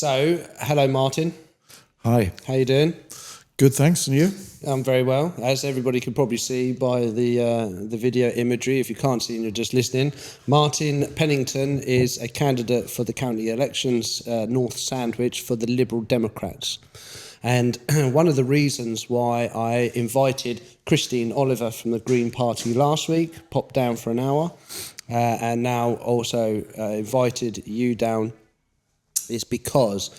So, hello, Martyn. Hi. How you doing? Good, thanks. And you? I'm very well. As everybody can probably see by the video imagery, if you can't see and you're just listening, Martyn Pennington is a candidate for the county elections, North Sandwich, for the Liberal Democrats. And one of the reasons why I invited Christine Oliver from the Green Party last week, popped down for an hour, and now also invited you down, is because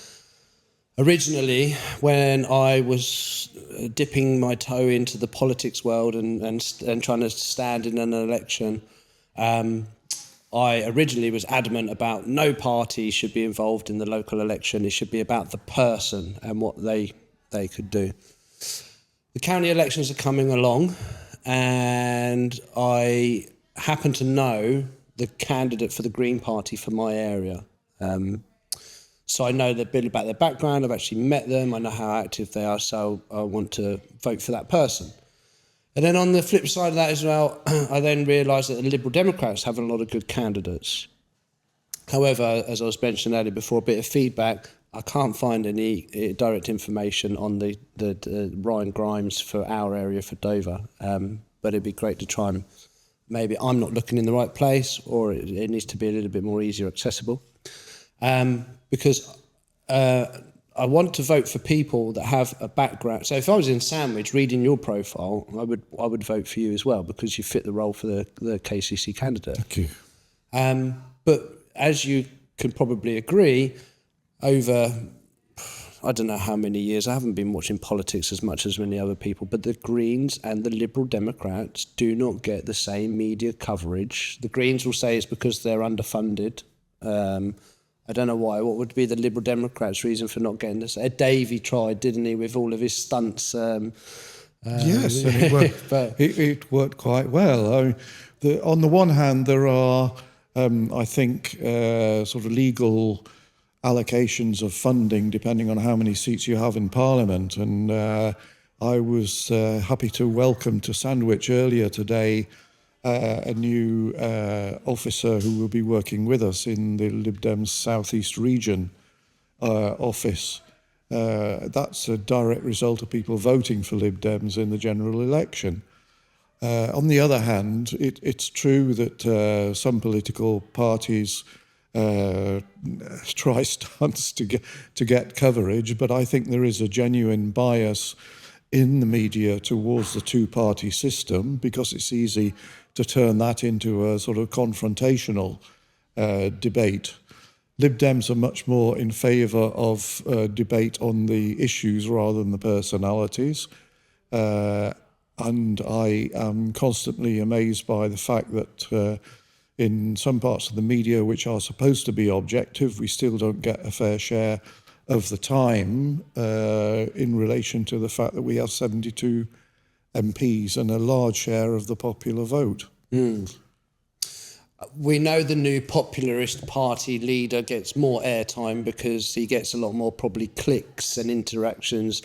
originally, when I was dipping my toe into the politics world and trying to stand in an election, I originally was adamant about no party should be involved in the local election. It should be about the person and what they could do. The county elections are coming along, and I happen to know the candidate for the Green Party for my area. So I know a bit about their background, I've actually met them, I know how active they are, so I want to vote for that person. And then on the flip side of that as well, I then realised that the Liberal Democrats have a lot of good candidates. However, as I was mentioning earlier before, a bit of feedback, I can't find any direct information on the Ryan Grimes for our area for Dover, but it'd be great to try and, maybe I'm not looking in the right place, or it needs to be a little bit more easier accessible. Because I want to vote for people that have a background. So if I was in Sandwich reading your profile, I would vote for you as well, because you fit the role for the KCC candidate. Thank you. But as you can probably agree, over, I don't know how many years, I haven't been watching politics as much as many other people, but the Greens and the Liberal Democrats do not get the same media coverage. The Greens will say it's because they're underfunded. I don't know why. What would be the Liberal Democrats' reason for not getting this? Ed Davey tried, didn't he, with all of his stunts? Yes, and it worked, but it worked quite well. I mean, on the one hand, there are, I think, sort of legal allocations of funding depending on how many seats you have in Parliament. And I was happy to welcome to Sandwich earlier today a new officer who will be working with us in the Lib Dem's South East Region office. That's a direct result of people voting for Lib Dems in the general election. On the other hand, it's true that some political parties try stunts to get coverage, but I think there is a genuine bias in the media towards the two-party system, because it's easy to turn that into a sort of confrontational debate. Lib Dems are much more in favour of debate on the issues rather than the personalities. And I am constantly amazed by the fact that in some parts of the media which are supposed to be objective, we still don't get a fair share of the time in relation to the fact that we have 72 MPs and a large share of the popular vote. we know the new popularist party leader gets more airtime because he gets a lot more probably clicks and interactions.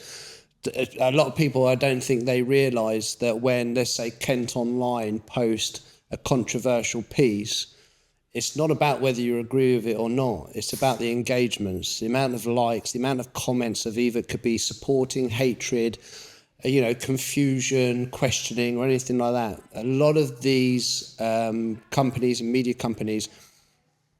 A lot of people, I don't think they realise that when, let's say, Kent Online post a controversial piece, it's not about whether you agree with it or not. It's about the engagements, the amount of likes, the amount of comments of either could be supporting, hatred, confusion, questioning, or anything like that. A lot of these companies and media companies,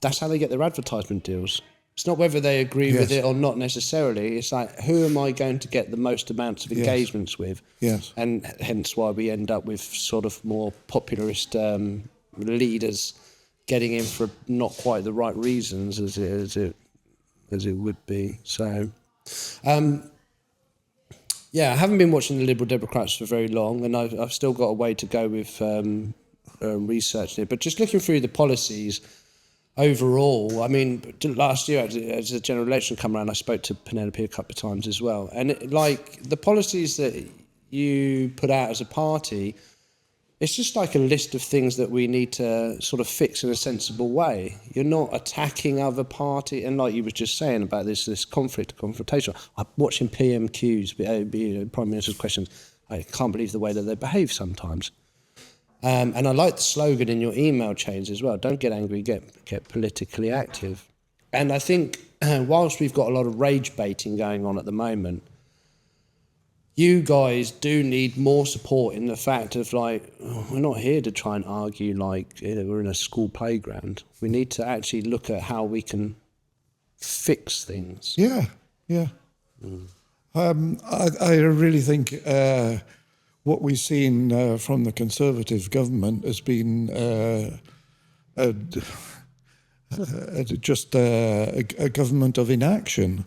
that's how they get their advertisement deals. It's not whether they agree with it or not necessarily. It's like, who am I going to get the most amounts of engagements with? Yes. And hence why we end up with sort of more popularist leaders getting in for not quite the right reasons as it would be. So, yeah, I haven't been watching the Liberal Democrats for very long, and I've still got a way to go with researching it. But just looking through the policies overall, I mean, last year as a general election come around, I spoke to Penelope a couple of times as well. And the policies that you put out as a party, it's just like a list of things that we need to sort of fix in a sensible way. You're not attacking other party, and like you were just saying about this confrontation. I'm watching PMQs, Prime Minister's questions. I can't believe the way that they behave sometimes. And I like the slogan in your email chains as well. Don't get angry, get politically active. And I think whilst we've got a lot of rage baiting going on at the moment, you guys do need more support in the fact of like, we're not here to try and argue like we're in a school playground. We need to actually look at how we can fix things. Yeah. I really think what we've seen from the Conservative government has been just a government of inaction.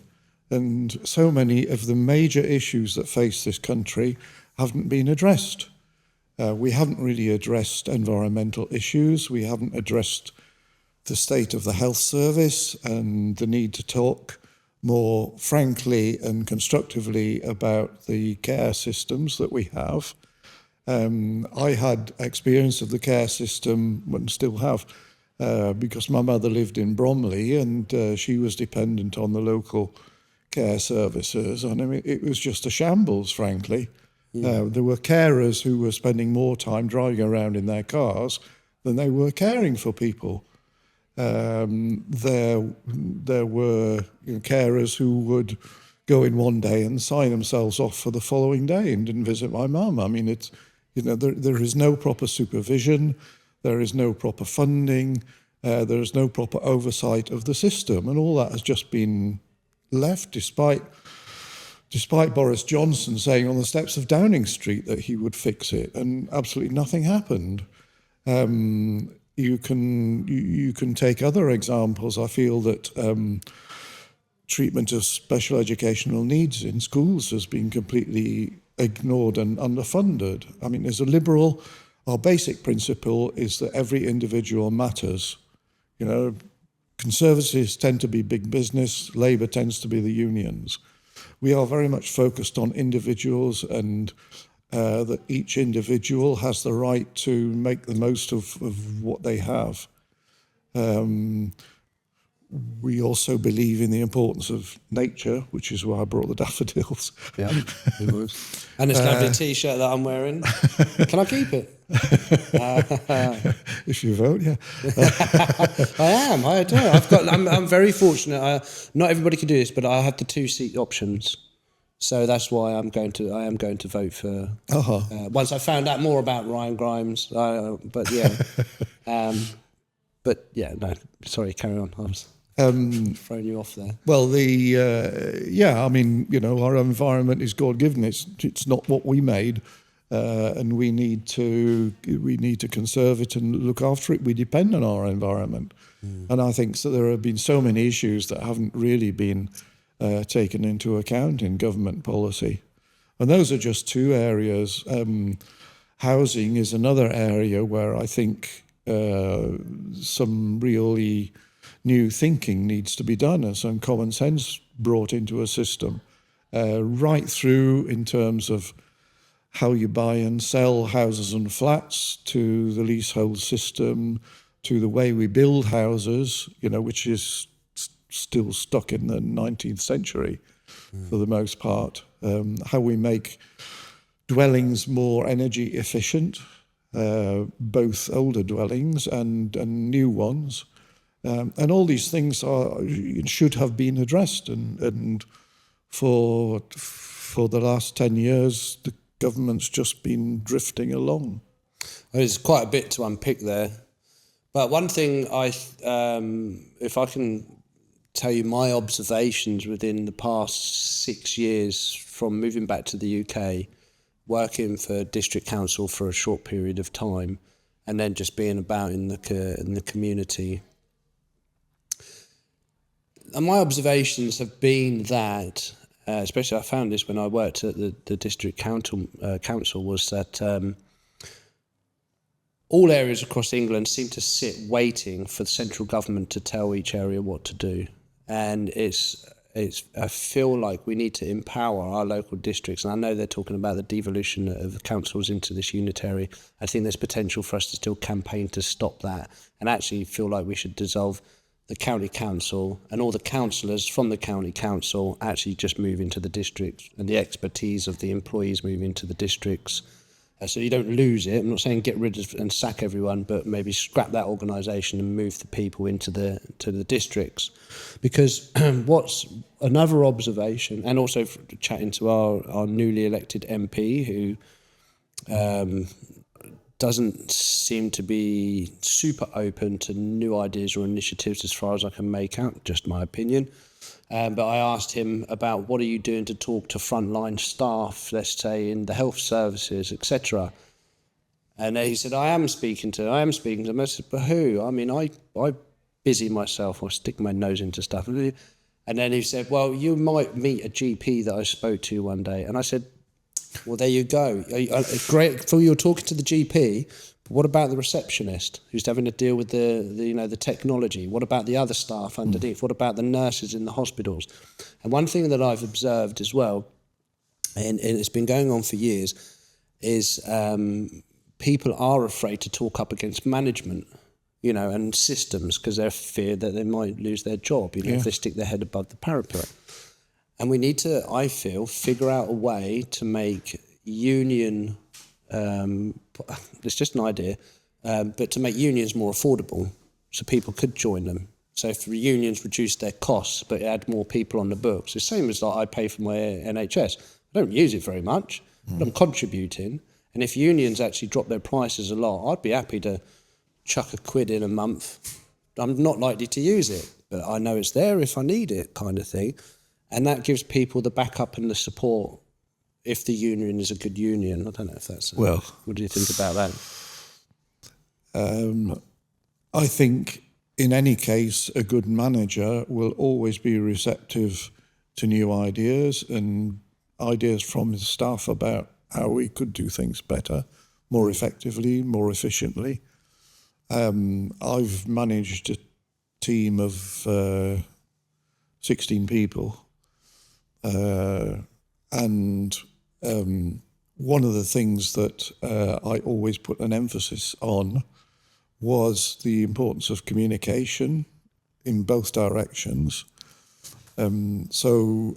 And so many of the major issues that face this country haven't been addressed. We haven't really addressed environmental issues. We haven't addressed the state of the health service and the need to talk more frankly and constructively about the care systems that we have. I had experience of the care system, and still have, because my mother lived in Bromley and she was dependent on the local care services. And I mean, it was just a shambles, frankly. There were carers who were spending more time driving around in their cars than they were caring for people. There were carers who would go in one day and sign themselves off for the following day and didn't visit my mum. I mean, it's there is no proper supervision, there is no proper funding, there is no proper oversight of the system, and all that has just been left despite Boris Johnson saying on the steps of Downing Street that he would fix it, and absolutely nothing happened. You can take other examples. I feel that treatment of special educational needs in schools has been completely ignored and underfunded. I mean, as a Liberal, our basic principle is that every individual matters. Conservatives tend to be big business, Labour tends to be the unions. We are very much focused on individuals and that each individual has the right to make the most of what they have. We also believe in the importance of nature, which is why I brought the daffodils. Yeah, it was. And this lovely T-shirt that I'm wearing. Can I keep it? If you vote, yeah. I do. I'm very fortunate. Not everybody can do this, but I have the 2-seat options. So that's why I am going to vote for. Once I found out more about Ryan Grimes, but yeah, no. Sorry, carry on. I was throwing you off there. Well, I mean, our environment is God-given. It's not what we made, and we need to conserve it and look after it. We depend on our environment, and I think so. There have been so many issues that haven't really been taken into account in government policy. And those are just two areas. Housing is another area where I think some really new thinking needs to be done and some common sense brought into a system, right through in terms of how you buy and sell houses and flats, to the leasehold system, to the way we build houses, which is still stuck in the 19th century for the most part. How we make dwellings more energy efficient, both older dwellings and new ones. And all these things should have been addressed. And for the last 10 years, the government's just been drifting along. There's quite a bit to unpick there. But one thing if I can tell you my observations within the past 6 years from moving back to the UK, working for district council for a short period of time, and then just being about in the community. And my observations have been that, especially I found this when I worked at the district council, was that all areas across England seem to sit waiting for the central government to tell each area what to do. And I feel like we need to empower our local districts. And I know they're talking about the devolution of councils into this unitary. I think there's potential for us to still campaign to stop that, and actually feel like we should dissolve the county council, and all the councillors from the county council actually just move into the districts, and the expertise of the employees move into the districts. So you don't lose it. I'm not saying get rid of and sack everyone, but maybe scrap that organisation and move the people into the districts. Because what's another observation, and also chatting to our newly elected MP, who doesn't seem to be super open to new ideas or initiatives as far as I can make out, just my opinion. But I asked him about what are you doing to talk to frontline staff, let's say in the health services, etc. And he said, I am speaking to them. I said, but who? I mean, I busy myself, I stick my nose into stuff. And then he said, well, you might meet a GP that I spoke to one day. And I said, well, there you go. Great for you're talking to the GP, but what about the receptionist who's having to deal with the technology? What about the other staff underneath? What about the nurses in the hospitals? And one thing that I've observed as well, and it's been going on for years, is people are afraid to talk up against management, and systems, because they're feared that they might lose their job, if they stick their head above the parapet. And we need to, I feel, figure out a way to make union, it's just an idea, but to make unions more affordable so people could join them. So if the unions reduce their costs but add more people on the books, it's the same as like I pay for my NHS. I don't use it very much, but I'm contributing. And if unions actually drop their prices a lot, I'd be happy to chuck £1 in a month. I'm not likely to use it, but I know it's there if I need it, kind of thing. And that gives people the backup and the support if the union is a good union. I don't know if that's... Well... What do you think about that? I think, in any case, a good manager will always be receptive to new ideas and ideas from his staff about how we could do things better, more effectively, more efficiently. I've managed a team of 16 people. And one of the things that I always put an emphasis on was the importance of communication in both directions. So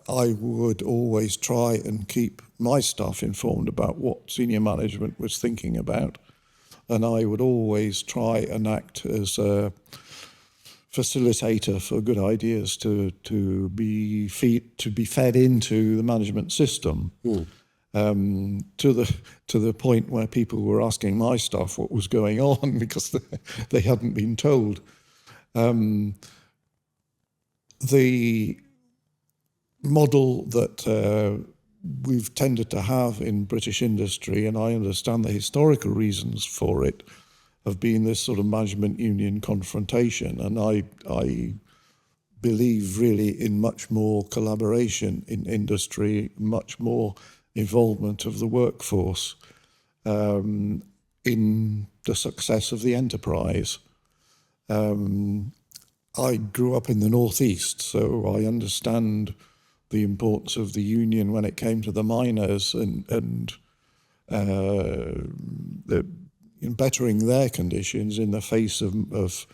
I would always try and keep my staff informed about what senior management was thinking about. And I would always try and act as a facilitator for good ideas to be fed into the management system, to the point where people were asking my staff what was going on because they hadn't been told. The model that we've tended to have in British industry, and I understand the historical reasons for it, have been this sort of management union confrontation, and I believe really in much more collaboration in industry, much more involvement of the workforce in the success of the enterprise. I grew up in the northeast, so I understand the importance of the union when it came to the miners and in bettering their conditions in the face of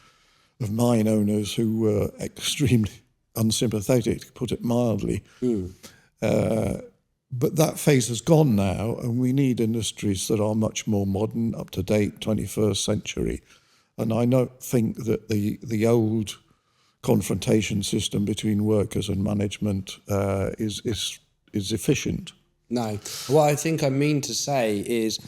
mine owners who were extremely unsympathetic, to put it mildly. But that phase has gone now, and we need industries that are much more modern, up to date, 21st century. And I don't think that the old confrontation system between workers and management is efficient. No. What I think I mean to say is,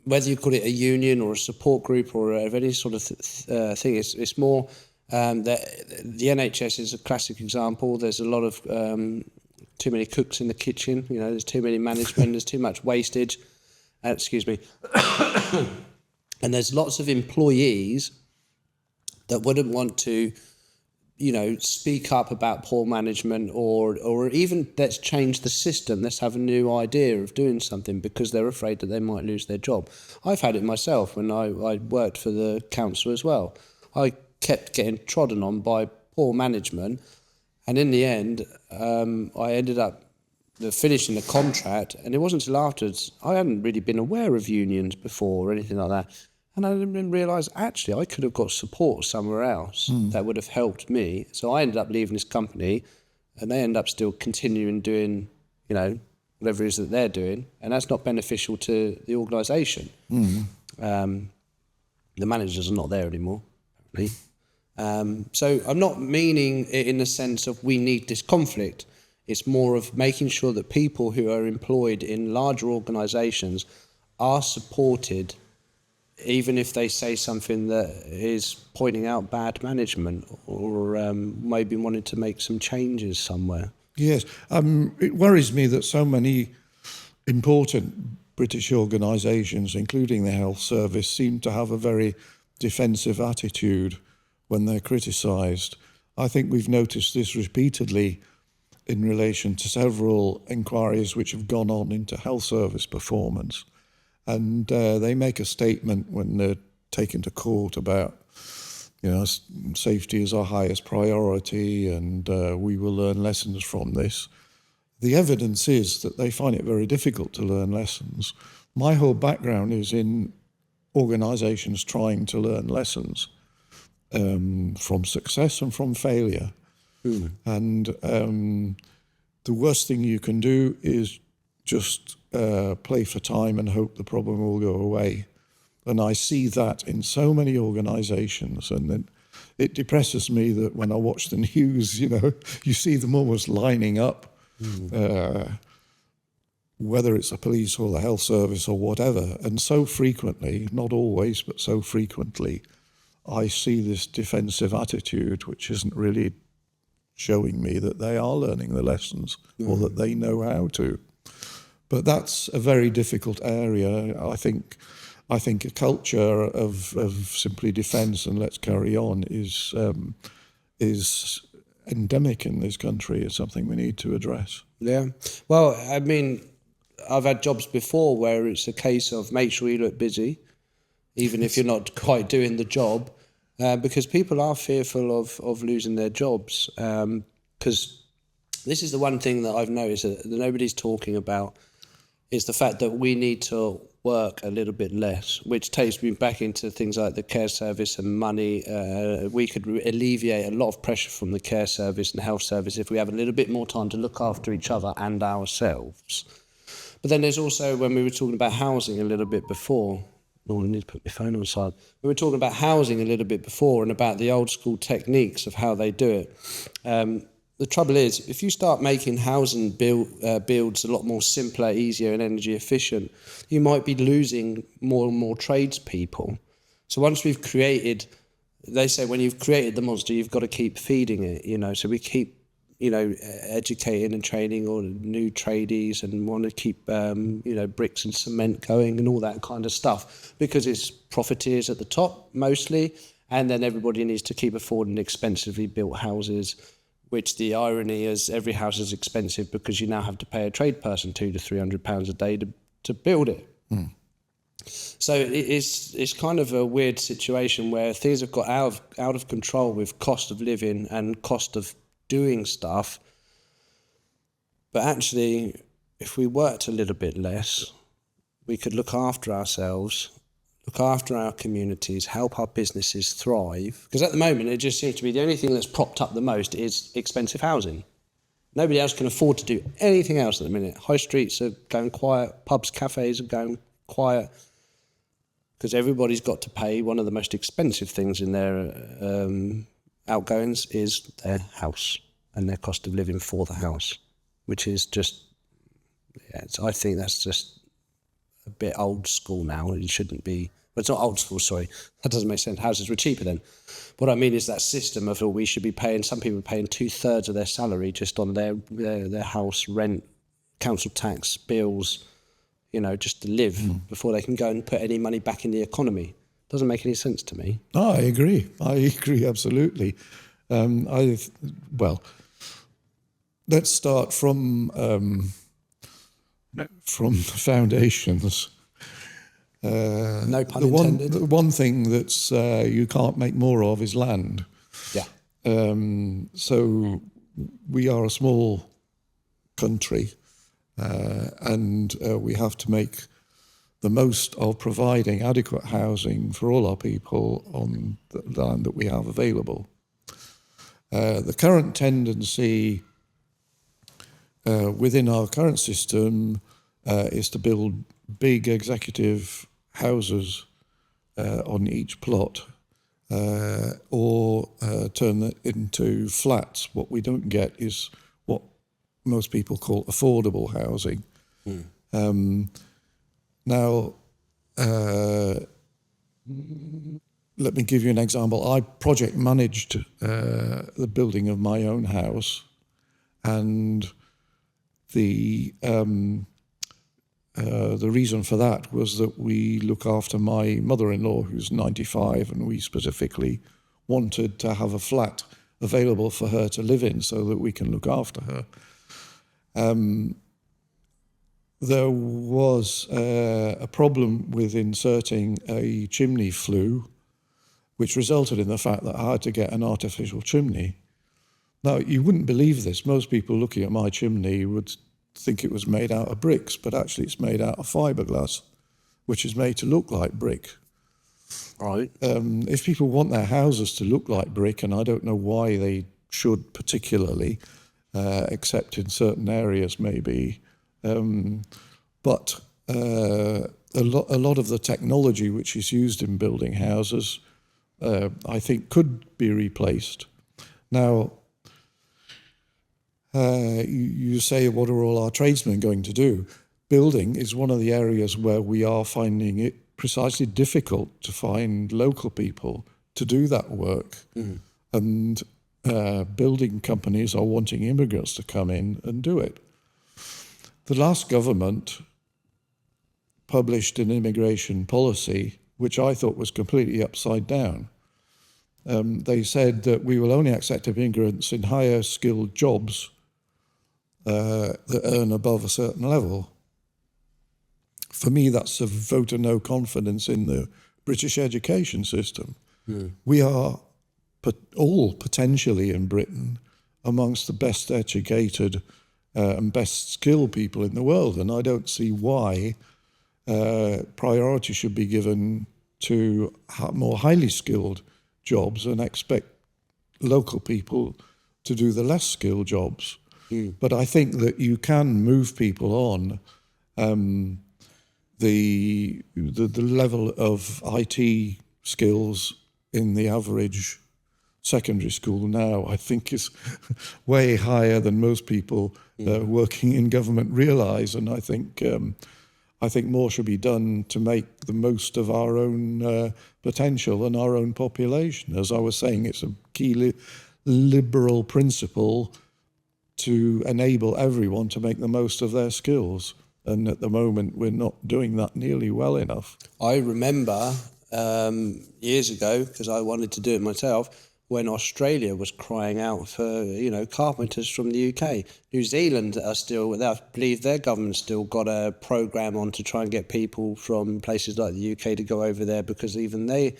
whether you call it a union or a support group or any sort of thing, it's more that the NHS is a classic example. There's a lot of too many cooks in the kitchen. There's too many management. There's too much wastage. Excuse me. And there's lots of employees that wouldn't want to, speak up about poor management or even let's change the system, let's have a new idea of doing something because they're afraid that they might lose their job. I've had it myself when I worked for the council as well. I kept getting trodden on by poor management, and in the end, I ended up finishing the contract, and it wasn't until afterwards, I hadn't really been aware of unions before or anything like that. And I didn't realise, actually, I could have got support somewhere else that would have helped me. So I ended up leaving this company, and they ended up still continuing doing, whatever it is that they're doing, and that's not beneficial to the organisation. The managers are not there anymore, apparently. So I'm not meaning it in the sense of we need this conflict. It's more of making sure that people who are employed in larger organisations are supported, even if they say something that is pointing out bad management or maybe wanting to make some changes somewhere. Yes, it worries me that so many important British organisations, including the Health Service, seem to have a very defensive attitude when they're criticised. I think we've noticed this repeatedly in relation to several inquiries which have gone on into Health Service performance. And they make a statement when they're taken to court about, safety is our highest priority and we will learn lessons from this. The evidence is that they find it very difficult to learn lessons. My whole background is in organisations trying to learn lessons from success and from failure. And the worst thing you can do is just play for time and hope the problem will go away. And I see that in so many organisations, and then it depresses me that when I watch the news, you see them almost lining up, whether it's the police or the health service or whatever. And so frequently, not always, but so frequently, I see this defensive attitude, which isn't really showing me that they are learning the lessons or that they know how to. But that's a very difficult area. I think a culture of simply defence and let's carry on is endemic in this country. It's something we need to address. Yeah. Well, I mean, I've had jobs before where it's a case of make sure you look busy, even if you're not quite doing the job, because people are fearful of losing their jobs. Because this is the one thing that I've noticed that nobody's talking about, is the fact that we need to work a little bit less, which takes me back into things like the care service and money. We could alleviate a lot of pressure from the care service and health service if we have a little bit more time to look after each other and ourselves. But then there's also, when we were talking about housing a little bit before, I need to put my phone on side. We were talking about housing a little bit before and about the old school techniques of how they do it. The trouble is, if you start making housing builds a lot more simpler, easier and energy efficient, you might be losing more and more tradespeople. So once we've created, they say when you've created the monster, you've got to keep feeding it, so we keep, educating and training all new tradies and want to keep, bricks and cement going and all that kind of stuff because it's profiteers at the top mostly, and then everybody needs to keep affording expensively built houses, which the irony is every house is expensive because you now have to pay a trade person £200 to £300 a day to build it. So it's kind of a weird situation where things have got out of control with cost of living and cost of doing stuff. But actually, if we worked a little bit less, we could look after ourselves, look after our communities, help our businesses thrive. Because at the moment, it just seems to be the only thing that's propped up the most is expensive housing. Nobody else can afford to do anything else at the minute. High streets are going quiet, pubs, cafes are going quiet, because everybody's got to pay. One of the most expensive things in their outgoings is their house and their cost of living for the house, which is just, I think that's just a bit old school now. It shouldn't be. But it's not old school, sorry. That doesn't make sense. Houses were cheaper then. What I mean is that system of we should be paying, some people are paying 2/3 of their salary just on their house, rent, council tax, bills, just to live before they can go and put any money back in the economy. Doesn't make any sense to me. Oh, I agree absolutely. Let's start from the foundations. No pun intended. The one thing that's you can't make more of is land. Yeah. So we are a small country, and we have to make the most of providing adequate housing for all our people on the land that we have available. The current tendency within our current system is to build big executive houses on each plot or turn it into flats. What we don't get is what most people call affordable housing. Now, let me give you an example. I project managed the building of my own house, and the reason for that was that we look after my mother-in-law, who's 95, and we specifically wanted to have a flat available for her to live in so that we can look after her. There was a problem with inserting a chimney flue, which resulted in the fact that I had to get an artificial chimney. Now, you wouldn't believe this. Most people looking at my chimney would think it was made out of bricks, but actually it's made out of fiberglass, which is made to look like brick. Right. If people want their houses to look like brick, and I don't know why they should particularly, except in certain areas maybe, but a lot of the technology which is used in building houses, I think, could be replaced. Now, you say, what are all our tradesmen going to do? Building is one of the areas where we are finding it precisely difficult to find local people to do that work. And building companies are wanting immigrants to come in and do it. The last government published an immigration policy which I thought was completely upside down. They said that we will only accept immigrants in higher skilled jobs that earn above a certain level. For me, that's a vote of no confidence in the British education system. We are all potentially in Britain amongst the best educated and best skilled people in the world, and I don't see why priority should be given to more highly skilled jobs and expect local people to do the less skilled jobs. But I think that you can move people on. The level of IT skills in the average secondary school now, I think, is way higher than most people working in government realise, and I think more should be done to make the most of our own potential and our own population. As I was saying, it's a key liberal principle to enable everyone to make the most of their skills. And at the moment, we're not doing that nearly well enough. I remember years ago, because I wanted to do it myself, when Australia was crying out for, carpenters from the UK. New Zealand are still, I believe their government's still got a programme on to try and get people from places like the UK to go over there, because even they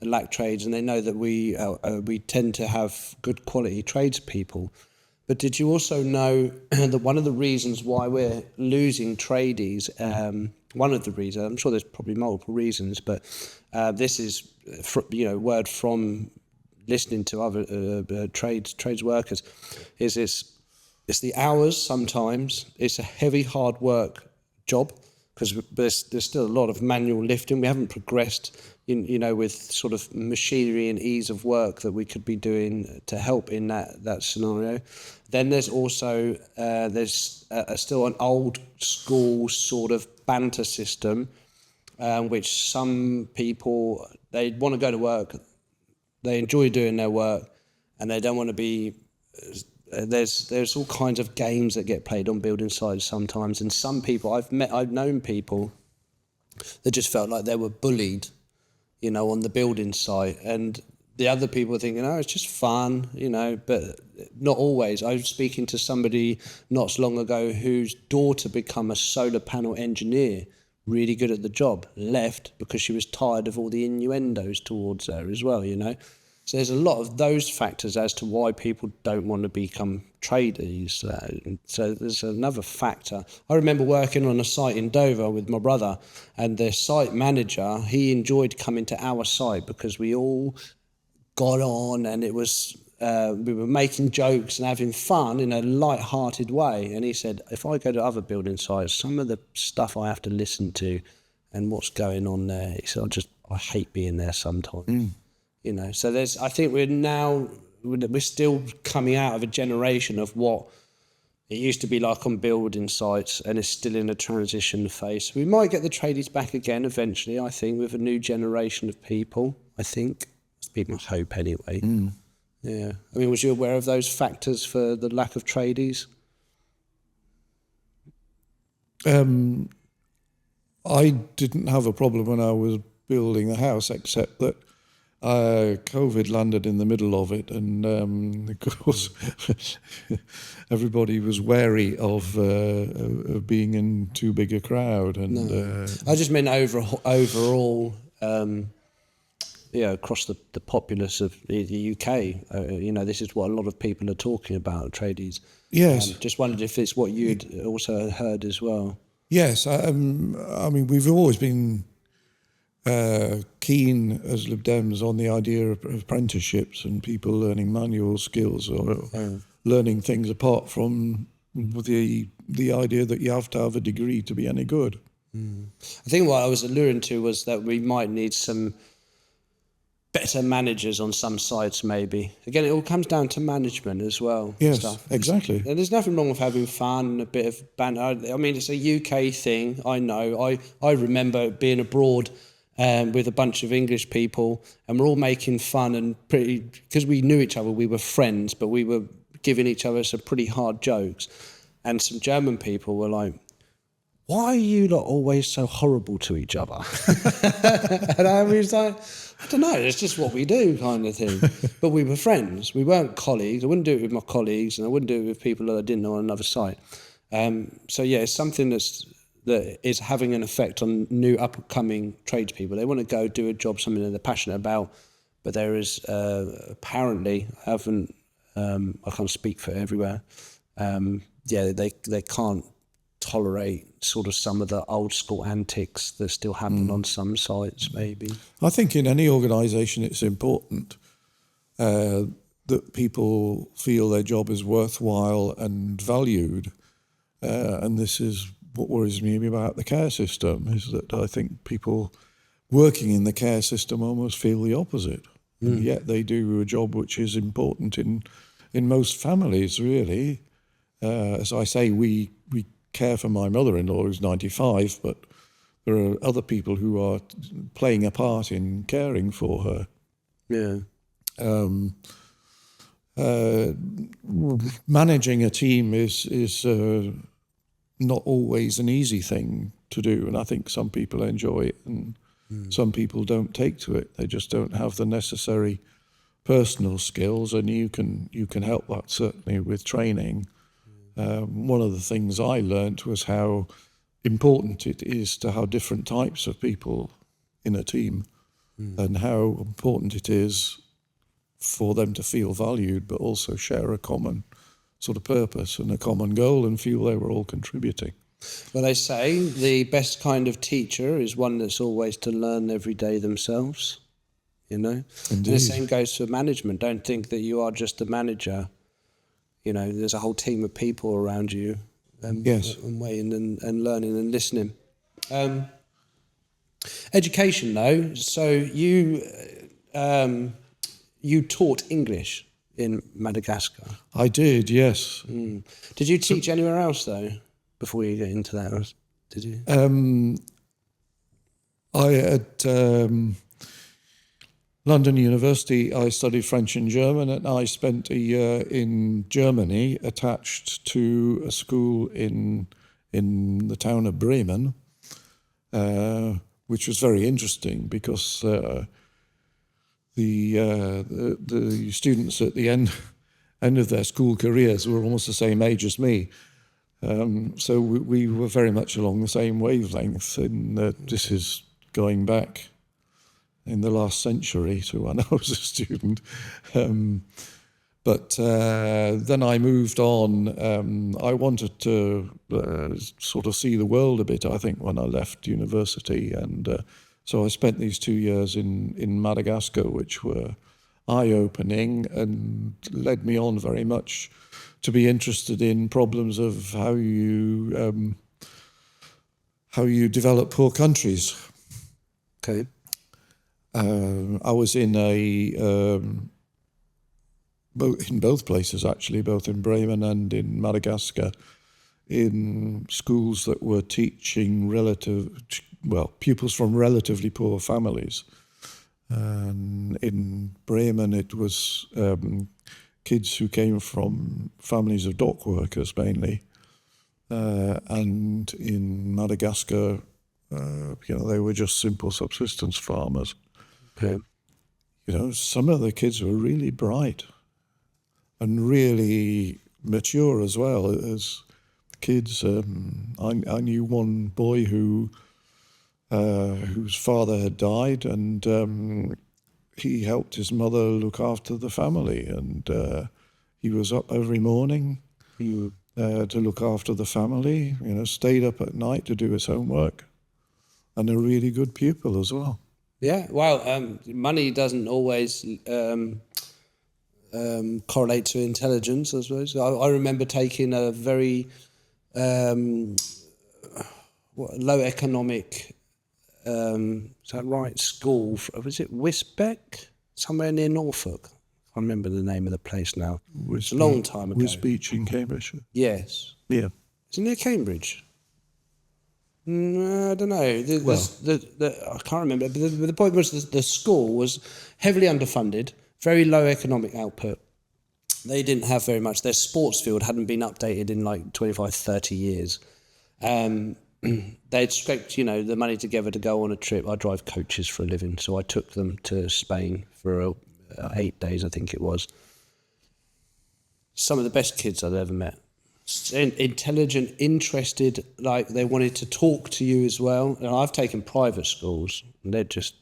lack trades, and they know that we tend to have good quality tradespeople. But did you also know that one of the reasons why we're losing tradies, one of the reasons, I'm sure there's probably multiple reasons, but this is, word from listening to other trades workers, is it's the hours sometimes. It's a heavy, hard work job, because there's still a lot of manual lifting. We haven't progressed with sort of machinery and ease of work that we could be doing to help in that scenario. Then there's also still an old school sort of banter system, which some people, they want to go to work, they enjoy doing their work, and they don't want to be. There's all kinds of games that get played on building sites sometimes, and some people I've known people that just felt like they were bullied, on the building site, and the other people are thinking, oh, it's just fun, but not always. I was speaking to somebody not so long ago whose daughter became a solar panel engineer, really good at the job, left because she was tired of all the innuendos towards her as well, So there's a lot of those factors as to why people don't want to become tradies. So there's another factor. I remember working on a site in Dover with my brother, and the site manager, he enjoyed coming to our site because we all got on, and it was we were making jokes and having fun in a light-hearted way. And he said, if I go to other building sites, some of the stuff I have to listen to and what's going on there, he said, I hate being there sometimes. You know, so I think we're still coming out of a generation of what it used to be like on building sites, and it's still in a transition phase. We might get the tradies back again eventually, I think, with a new generation of people, I think. That's people's hope anyway. Yeah. I mean, was you aware of those factors for the lack of tradies? I didn't have a problem when I was building the house, except that COVID landed in the middle of it, and of course everybody was wary of being in too big a crowd. And I just meant overall, across the populace of the UK. You know, this is what a lot of people are talking about, tradies. Yes. Just wondered if it's what you'd also heard as well. Yes, I mean, we've always been keen as Lib Dems on the idea of apprenticeships and people learning manual skills or learning things apart from the idea that you have to have a degree to be any good. I think what I was alluring to was that we might need some better managers on some sites, maybe. Again, it all comes down to management as well. Yes, exactly. And there's nothing wrong with having fun and a bit of banter. I mean, it's a UK thing, I know. I remember being abroad with a bunch of English people, and we're all making fun and because we knew each other, we were friends, but we were giving each other some pretty hard jokes. And some German people were like, why are you lot always so horrible to each other? And I was like, I don't know, it's just what we do kind of thing. But we were friends. We weren't colleagues. I wouldn't do it with my colleagues, and I wouldn't do it with people that I didn't know on another site. So yeah, it's something that is having an effect on new upcoming tradespeople. They want to go do a job, something that they're passionate about, but there is apparently, I can't speak for everywhere. They can't tolerate sort of some of the old school antics that still happen on some sites, maybe. I think in any organisation it's important that people feel their job is worthwhile and valued. And this is what worries me about the care system, is that I think people working in the care system almost feel the opposite. And yet they do a job which is important in most families, really. As I say, we care for my mother-in-law who's 95, but there are other people who are playing a part in caring for her. Yeah. Managing a team is not always an easy thing to do, and I think some people enjoy it and some people don't take to it. They just don't have the necessary personal skills, and you can help that certainly with training. One of the things I learnt was how important it is to have different types of people in a team, and how important it is for them to feel valued but also share a common sort of purpose and a common goal and feel they were all contributing. Well, they say the best kind of teacher is one that's always to learn every day themselves, you know? Indeed. And the same goes for management. Don't think that you are just a manager. You know, there's a whole team of people around you and waiting and learning and listening. Education, though. So you taught English in Madagascar. I did, yes. Did you teach anywhere else, though, before you get into that? Or did you? I at London University, I studied French and German, and I spent a year in Germany attached to a school in the town of Bremen, which was very interesting because the students at the end of their school careers were almost the same age as me. So we were very much along the same wavelength, and this is going back in the last century to when I was a student. But then I moved on. I wanted to sort of see the world a bit, I think, when I left university. And so I spent these 2 years in Madagascar, which were eye-opening and led me on very much to be interested in problems of how you develop poor countries. Okay. I was in in both places actually, both in Bremen and in Madagascar, in schools that were teaching pupils from relatively poor families. And in Bremen, it was kids who came from families of dock workers mainly. And in Madagascar, they were just simple subsistence farmers. Okay. Some of the kids were really bright and really mature as well as kids. I knew one boy whose father had died, and he helped his mother look after the family, and he was up every morning to look after the family, stayed up at night to do his homework, and a really good pupil as well. Yeah, well, money doesn't always correlate to intelligence, I suppose. I remember taking a very low economic, is that right, school, was it Wisbeck? Somewhere near Norfolk. I can't remember the name of the place now. It's a long time ago. Wisbeach in Cambridgeshire. Yes. Yeah. Is it near Cambridge? I don't know. I can't remember. But the point was the school was heavily underfunded, very low economic output. They didn't have very much. Their sports field hadn't been updated in like 25, 30 years. They'd scraped, the money together to go on a trip. I drive coaches for a living, so I took them to Spain for 8 days, I think it was. Some of the best kids I'd ever met. Intelligent, interested, like they wanted to talk to you as well. And I've taken private schools, and they're just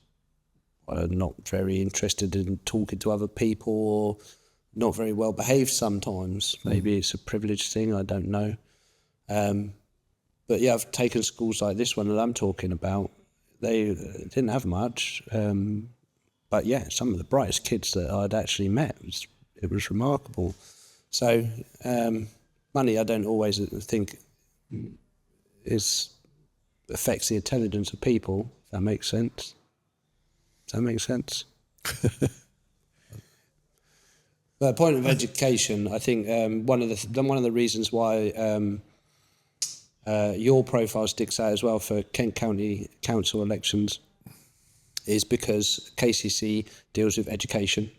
not very interested in talking to other people, or not very well behaved sometimes. Maybe it's a privileged thing, I don't know. But yeah, I've taken schools like this one that I'm talking about. They didn't have much, but yeah, some of the brightest kids that I'd actually met. It was remarkable. So money, I don't always think affects the intelligence of people. If that makes sense. Does that make sense? The point of education, I think, one of the reasons why your profile sticks out as well for Kent County Council elections is because KCC deals with education.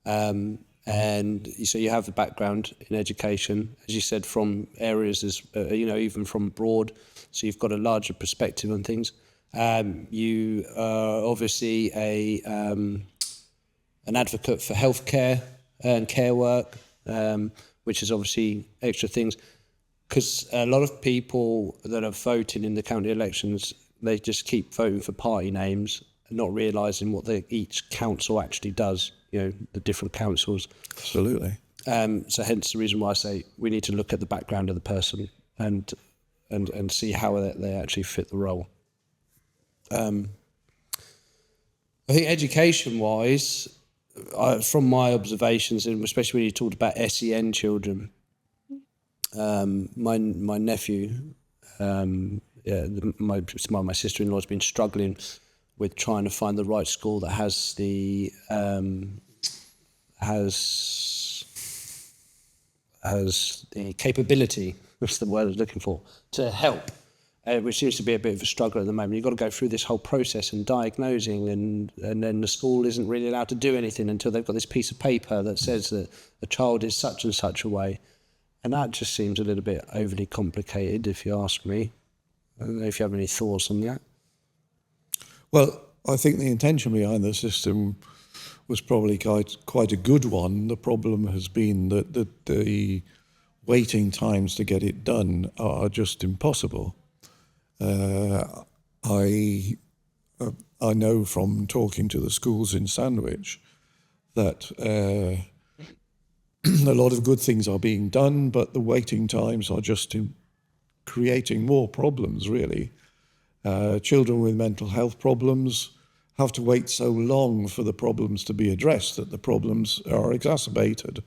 And so you have a background in education, as you said, from areas even from abroad. So you've got a larger perspective on things. You are obviously an advocate for healthcare and care work, which is obviously extra things. Because a lot of people that are voting in the county elections, they just keep voting for party names and not realising what each council actually does. The different councils. Absolutely. So hence the reason why I say we need to look at the background of the person and see how they actually fit the role. I think education-wise, from my observations, and especially when you talked about SEN children, my nephew, my sister-in-law has been struggling with trying to find the right school that has the capability, that's the word I was looking for, to help, which seems to be a bit of a struggle at the moment. You've got to go through this whole process and diagnosing, and then the school isn't really allowed to do anything until they've got this piece of paper that says that the child is such and such a way. And that just seems a little bit overly complicated, if you ask me. I don't know if you have any thoughts on that. Well, I think the intention behind the system was probably quite a good one. The problem has been that the waiting times to get it done are just impossible. I know from talking to the schools in Sandwich that a lot of good things are being done, but the waiting times are just creating more problems, really. Children with mental health problems have to wait so long for the problems to be addressed that the problems are exacerbated,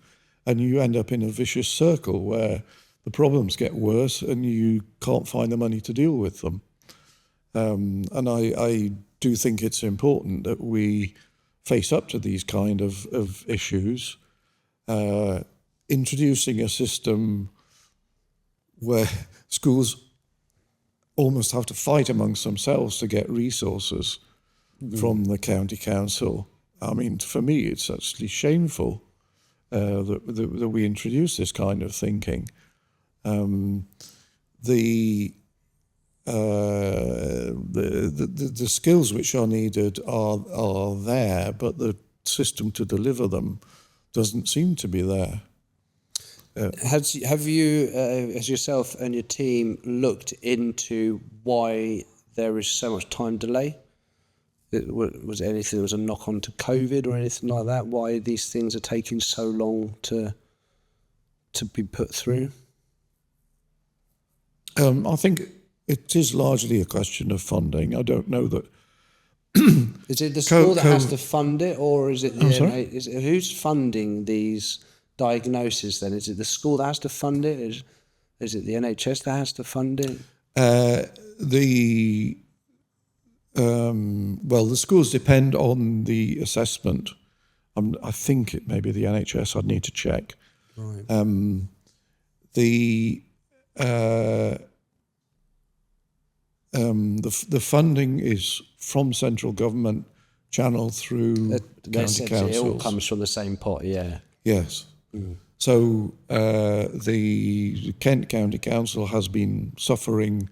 and you end up in a vicious circle where the problems get worse and you can't find the money to deal with them. And I do think it's important that we face up to these kind of issues, introducing a system where schools almost have to fight amongst themselves to get resources from the county council. I mean, for me, it's actually shameful that we introduce this kind of thinking. The skills which are needed are there, but the system to deliver them doesn't seem to be there. Have you, as yourself and your team, looked into why there is so much time delay? Was there anything that was a knock on to COVID or anything like that? Why these things are taking so long to be put through? I think it is largely a question of funding. I don't know that. Is it the school that has to fund it, or is it who's funding these diagnoses then? Is it the school that has to fund it? Is it the NHS that has to fund it? Well, the schools depend on the assessment. I think it may be the NHS. I'd need to check. Right. The funding is from central government channeled through county councils. It all comes from the same pot, yeah. Yes. So the Kent County Council has been suffering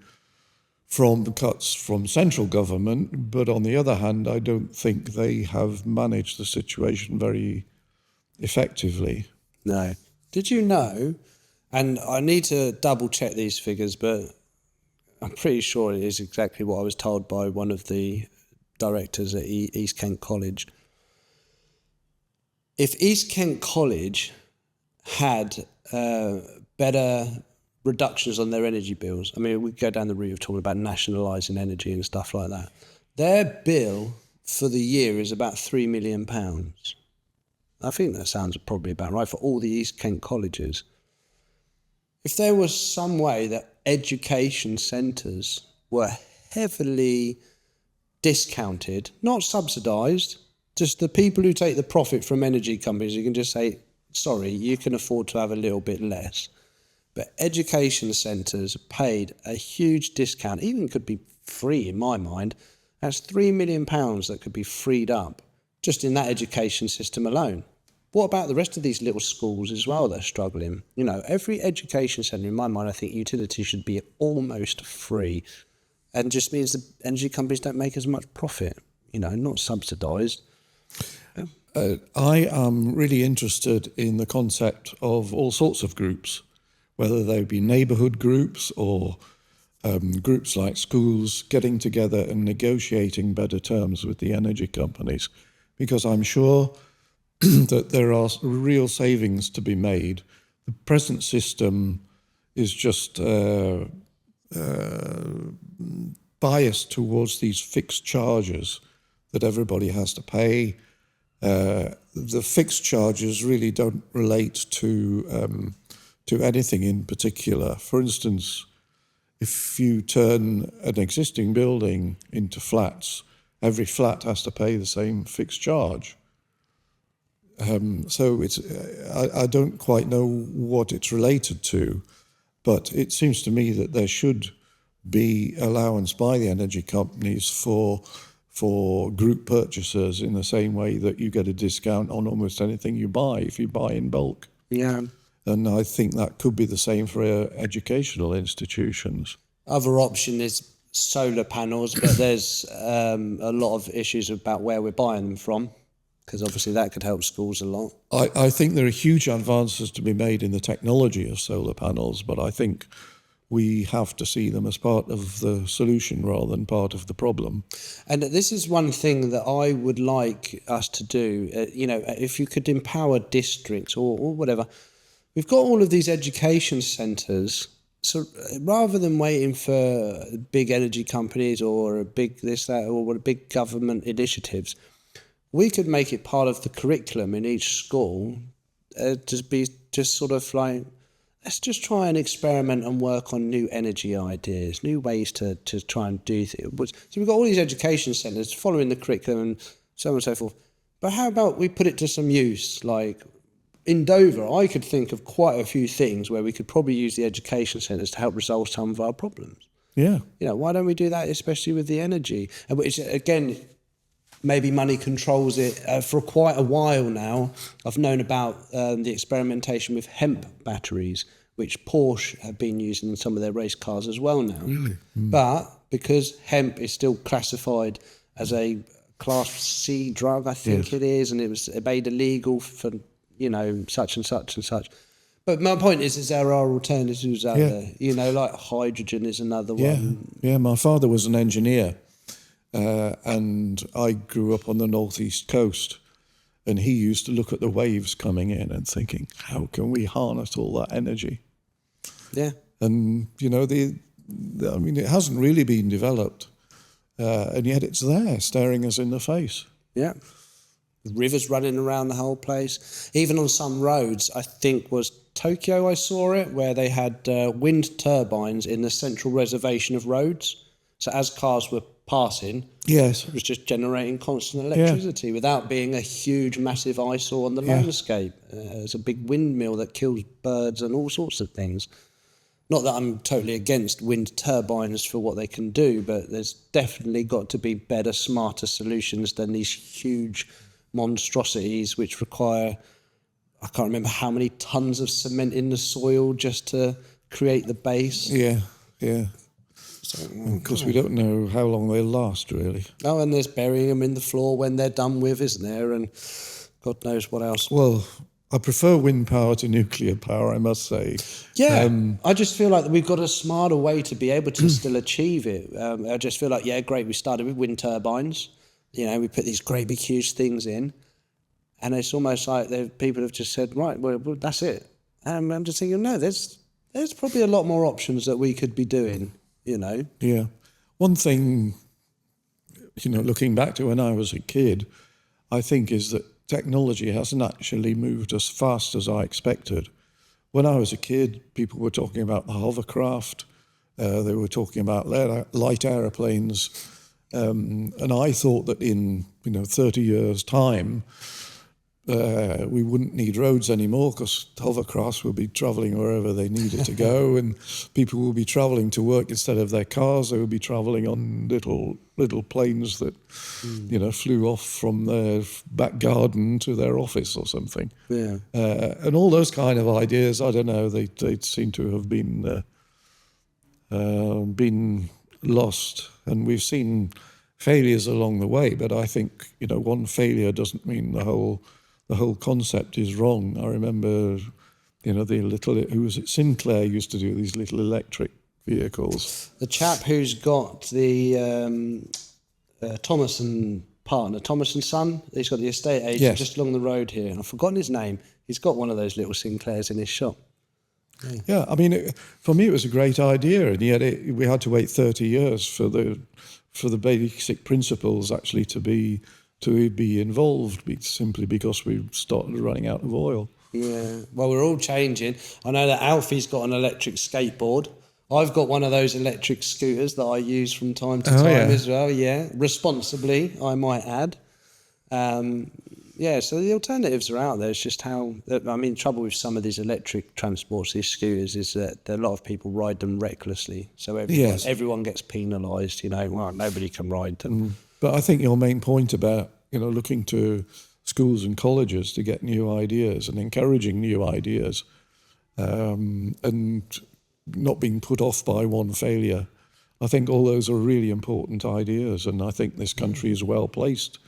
from the cuts from central government, but on the other hand, I don't think they have managed the situation very effectively. No. Did you know, and I need to double check these figures, but I'm pretty sure it is exactly what I was told by one of the directors at East Kent College. If East Kent College had better reductions on their energy bills, I mean, we go down the route of talking about nationalising energy and stuff like that, their bill for the year is about £3 million. I think that sounds probably about right for all the East Kent colleges. If there was some way that education centres were heavily discounted, not subsidised, just the people who take the profit from energy companies, you can just say, sorry, you can afford to have a little bit less. But education centres paid a huge discount, even could be free in my mind. That's £3 million that could be freed up just in that education system alone. What about the rest of these little schools as well that are struggling? You know, every education centre, in my mind, I think utilities should be almost free, and just means the energy companies don't make as much profit, you know, not subsidised. I am really interested in the concept of all sorts of groups, whether they be neighbourhood groups or groups like schools getting together and negotiating better terms with the energy companies, because I'm sure that there are real savings to be made. The present system is just biased towards these fixed charges that everybody has to pay. The fixed charges really don't relate to anything in particular. For instance, if you turn an existing building into flats, every flat has to pay the same fixed charge. So it's I don't quite know what it's related to, but it seems to me that there should be allowance by the energy companies for group purchasers in the same way that you get a discount on almost anything you buy if you buy in bulk. Yeah. And I think that could be the same for educational institutions. Other option is solar panels, but there's a lot of issues about where we're buying them from, because obviously that could help schools a lot. I think there are huge advances to be made in the technology of solar panels, but I think we have to see them as part of the solution rather than part of the problem. And this is one thing that I would like us to do. You know, if you could empower districts or whatever. We've got all of these education centres So rather than waiting for big energy companies or a big this, that, or big government initiatives, we could make it part of the curriculum in each school to be just sort of like, let's just try and experiment and work on new energy ideas, new ways to try and do things. So we've got all these education centres following the curriculum and so on and so forth. But how about we put it to some use? Like in Dover, I could think of quite a few things where we could probably use the education centres to help resolve some of our problems. Yeah. You know, why don't we do that, especially with the energy? And which, again, maybe money controls it. For quite a while now, I've known about the experimentation with hemp batteries, which Porsche have been using in some of their race cars as well now. Really? Mm. But because hemp is still classified as a Class C drug, I think it is, and it was made illegal for, you know, such and such and such. But my point is there are alternatives out there. You know, like hydrogen is another one. Yeah, my father was an engineer, and I grew up on the northeast coast, and he used to look at the waves coming in and thinking, how can we harness all that energy? Yeah. And, you know, I mean, it hasn't really been developed, and yet it's there, staring us in the face. Yeah. Rivers running around the whole place. Even on some roads, I think was Tokyo I saw it, where they had wind turbines in the central reservation of roads. So as cars were passing, yes, it was just generating constant electricity without being a huge, massive eyesore on the landscape. It's a big windmill that kills birds and all sorts of things. Not that I'm totally against wind turbines for what they can do, but there's definitely got to be better, smarter solutions than these huge monstrosities which require, I can't remember how many tons of cement in the soil just to create the base. Yeah. So, of course, we don't know how long they'll last, really. Oh, and there's burying them in the floor when they're done with, isn't there? And God knows what else. Well, I prefer wind power to nuclear power, I must say. Yeah, I just feel like we've got a smarter way to be able to still achieve it. I just feel like, yeah, great, we started with wind turbines. You know, we put these great big huge things in, and it's almost like people have just said, right, well, that's it. And I'm just thinking, no, there's probably a lot more options that we could be doing, you know. Yeah. One thing, you know, looking back to when I was a kid, I think is that technology hasn't actually moved as fast as I expected. When I was a kid, people were talking about the hovercraft. They were talking about light aeroplanes. And I thought that in 30 years' time, we wouldn't need roads anymore because hovercrafts will be travelling wherever they needed to go, and people will be travelling to work instead of their cars. They will be travelling on little planes that flew off from their back garden to their office or something. Yeah, and all those kind of ideas, I don't know, they seem to have been lost, and we've seen failures along the way. But I think one failure doesn't mean the whole concept is wrong. I remember, who was it? Sinclair used to do these little electric vehicles. The chap who's got the Thomason partner, Thomason's son, he's got the estate agent just along the road here, and I've forgotten his name. He's got one of those little Sinclairs in his shop. Yeah, I mean, for me it was a great idea, and yet we had to wait 30 years for the basic principles actually to be involved, simply because we started running out of oil. Yeah, well, we're all changing. I know that Alfie's got an electric skateboard. I've got one of those electric scooters that I use from time to time as well. Yeah, responsibly, I might add. Yeah, so the alternatives are out there. It's just the trouble with some of these electric transports, these scooters, is that a lot of people ride them recklessly. So everyone gets penalised, well, nobody can ride them. But I think your main point about, looking to schools and colleges to get new ideas and encouraging new ideas, and not being put off by one failure, I think all those are really important ideas, and I think this country is well placed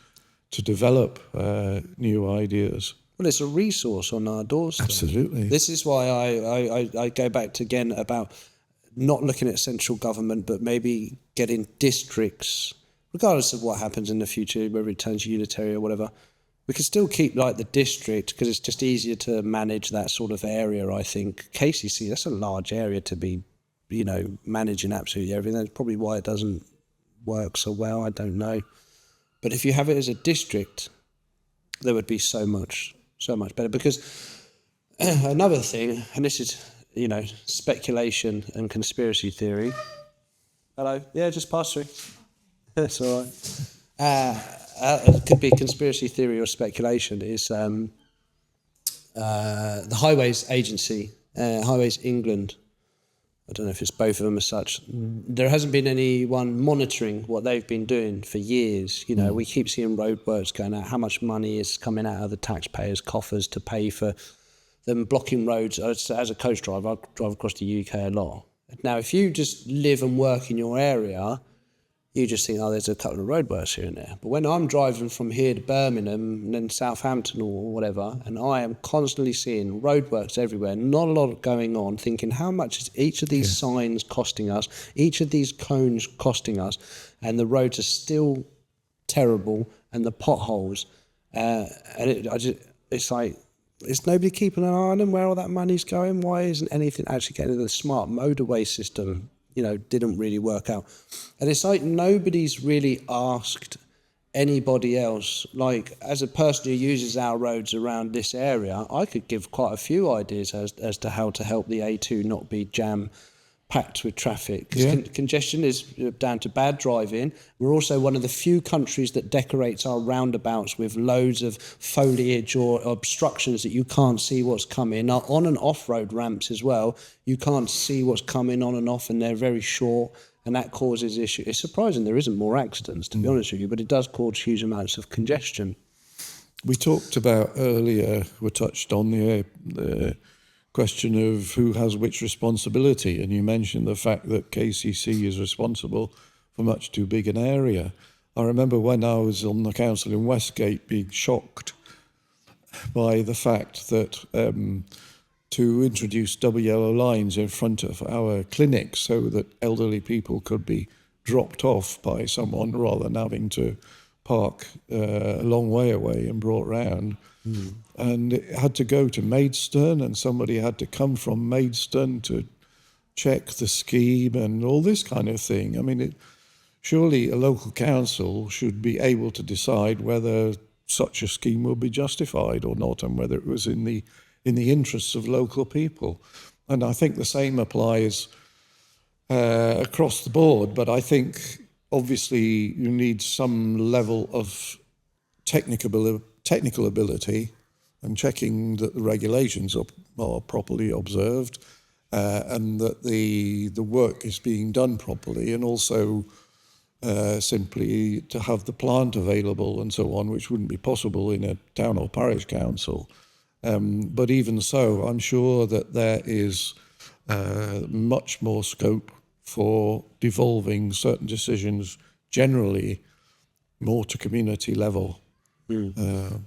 to develop new ideas. Well, it's a resource on our doorstep. Absolutely. This is why I go back to again about not looking at central government, but maybe getting districts, regardless of what happens in the future, whether it turns unitary or whatever. We can still keep the district because it's just easier to manage that sort of area, I think. KCC, that's a large area to be managing absolutely everything. That's probably why it doesn't work so well. I don't know. But if you have it as a district, there would be so much better. Because another thing, and this is, speculation and conspiracy theory. Hello. Yeah, just pass through. That's all right. It could be conspiracy theory or speculation. Is the Highways Agency, Highways England. I don't know if it's both of them as such. There hasn't been anyone monitoring what they've been doing for years. We keep seeing roadworks going out. How much money is coming out of the taxpayers' coffers to pay for them blocking roads? As a coach driver, I drive across the UK a lot. Now, if you just live and work in your area, you just think, there's a couple of roadworks here and there. But when I'm driving from here to Birmingham and then Southampton or whatever, and I am constantly seeing roadworks everywhere, not a lot going on, thinking how much is each of these signs costing us, each of these cones costing us, and the roads are still terrible, and the potholes, it's like, is nobody keeping an eye on them, where all that money's going? Why isn't anything actually getting into the smart motorway system? Didn't really work out. And it's like nobody's really asked anybody else. Like, as a person who uses our roads around this area, I could give quite a few ideas as to how to help the A2 not be jam-packed with traffic. Because congestion is down to bad driving. We're also one of the few countries that decorates our roundabouts with loads of foliage or obstructions that you can't see what's coming. On and off-road ramps as well, you can't see what's coming on and off, and they're very short, and that causes issues. It's surprising there isn't more accidents, to be honest with you, but it does cause huge amounts of congestion. We talked about earlier, we touched on the question of who has which responsibility, and you mentioned the fact that KCC is responsible for much too big an area. I remember when I was on the council in Westgate being shocked by the fact that to introduce double yellow lines in front of our clinics so that elderly people could be dropped off by someone rather than having to park a long way away and brought round. And it had to go to Maidstone, and somebody had to come from Maidstone to check the scheme and all this kind of thing. I mean, surely a local council should be able to decide whether such a scheme will be justified or not, and whether it was in the interests of local people. And I think the same applies across the board, but I think obviously you need some level of technical ability and checking that the regulations are properly observed and that the work is being done properly, and also simply to have the plant available and so on, which wouldn't be possible in a town or parish council. But even so, I'm sure that there is much more scope for devolving certain decisions generally more to community level.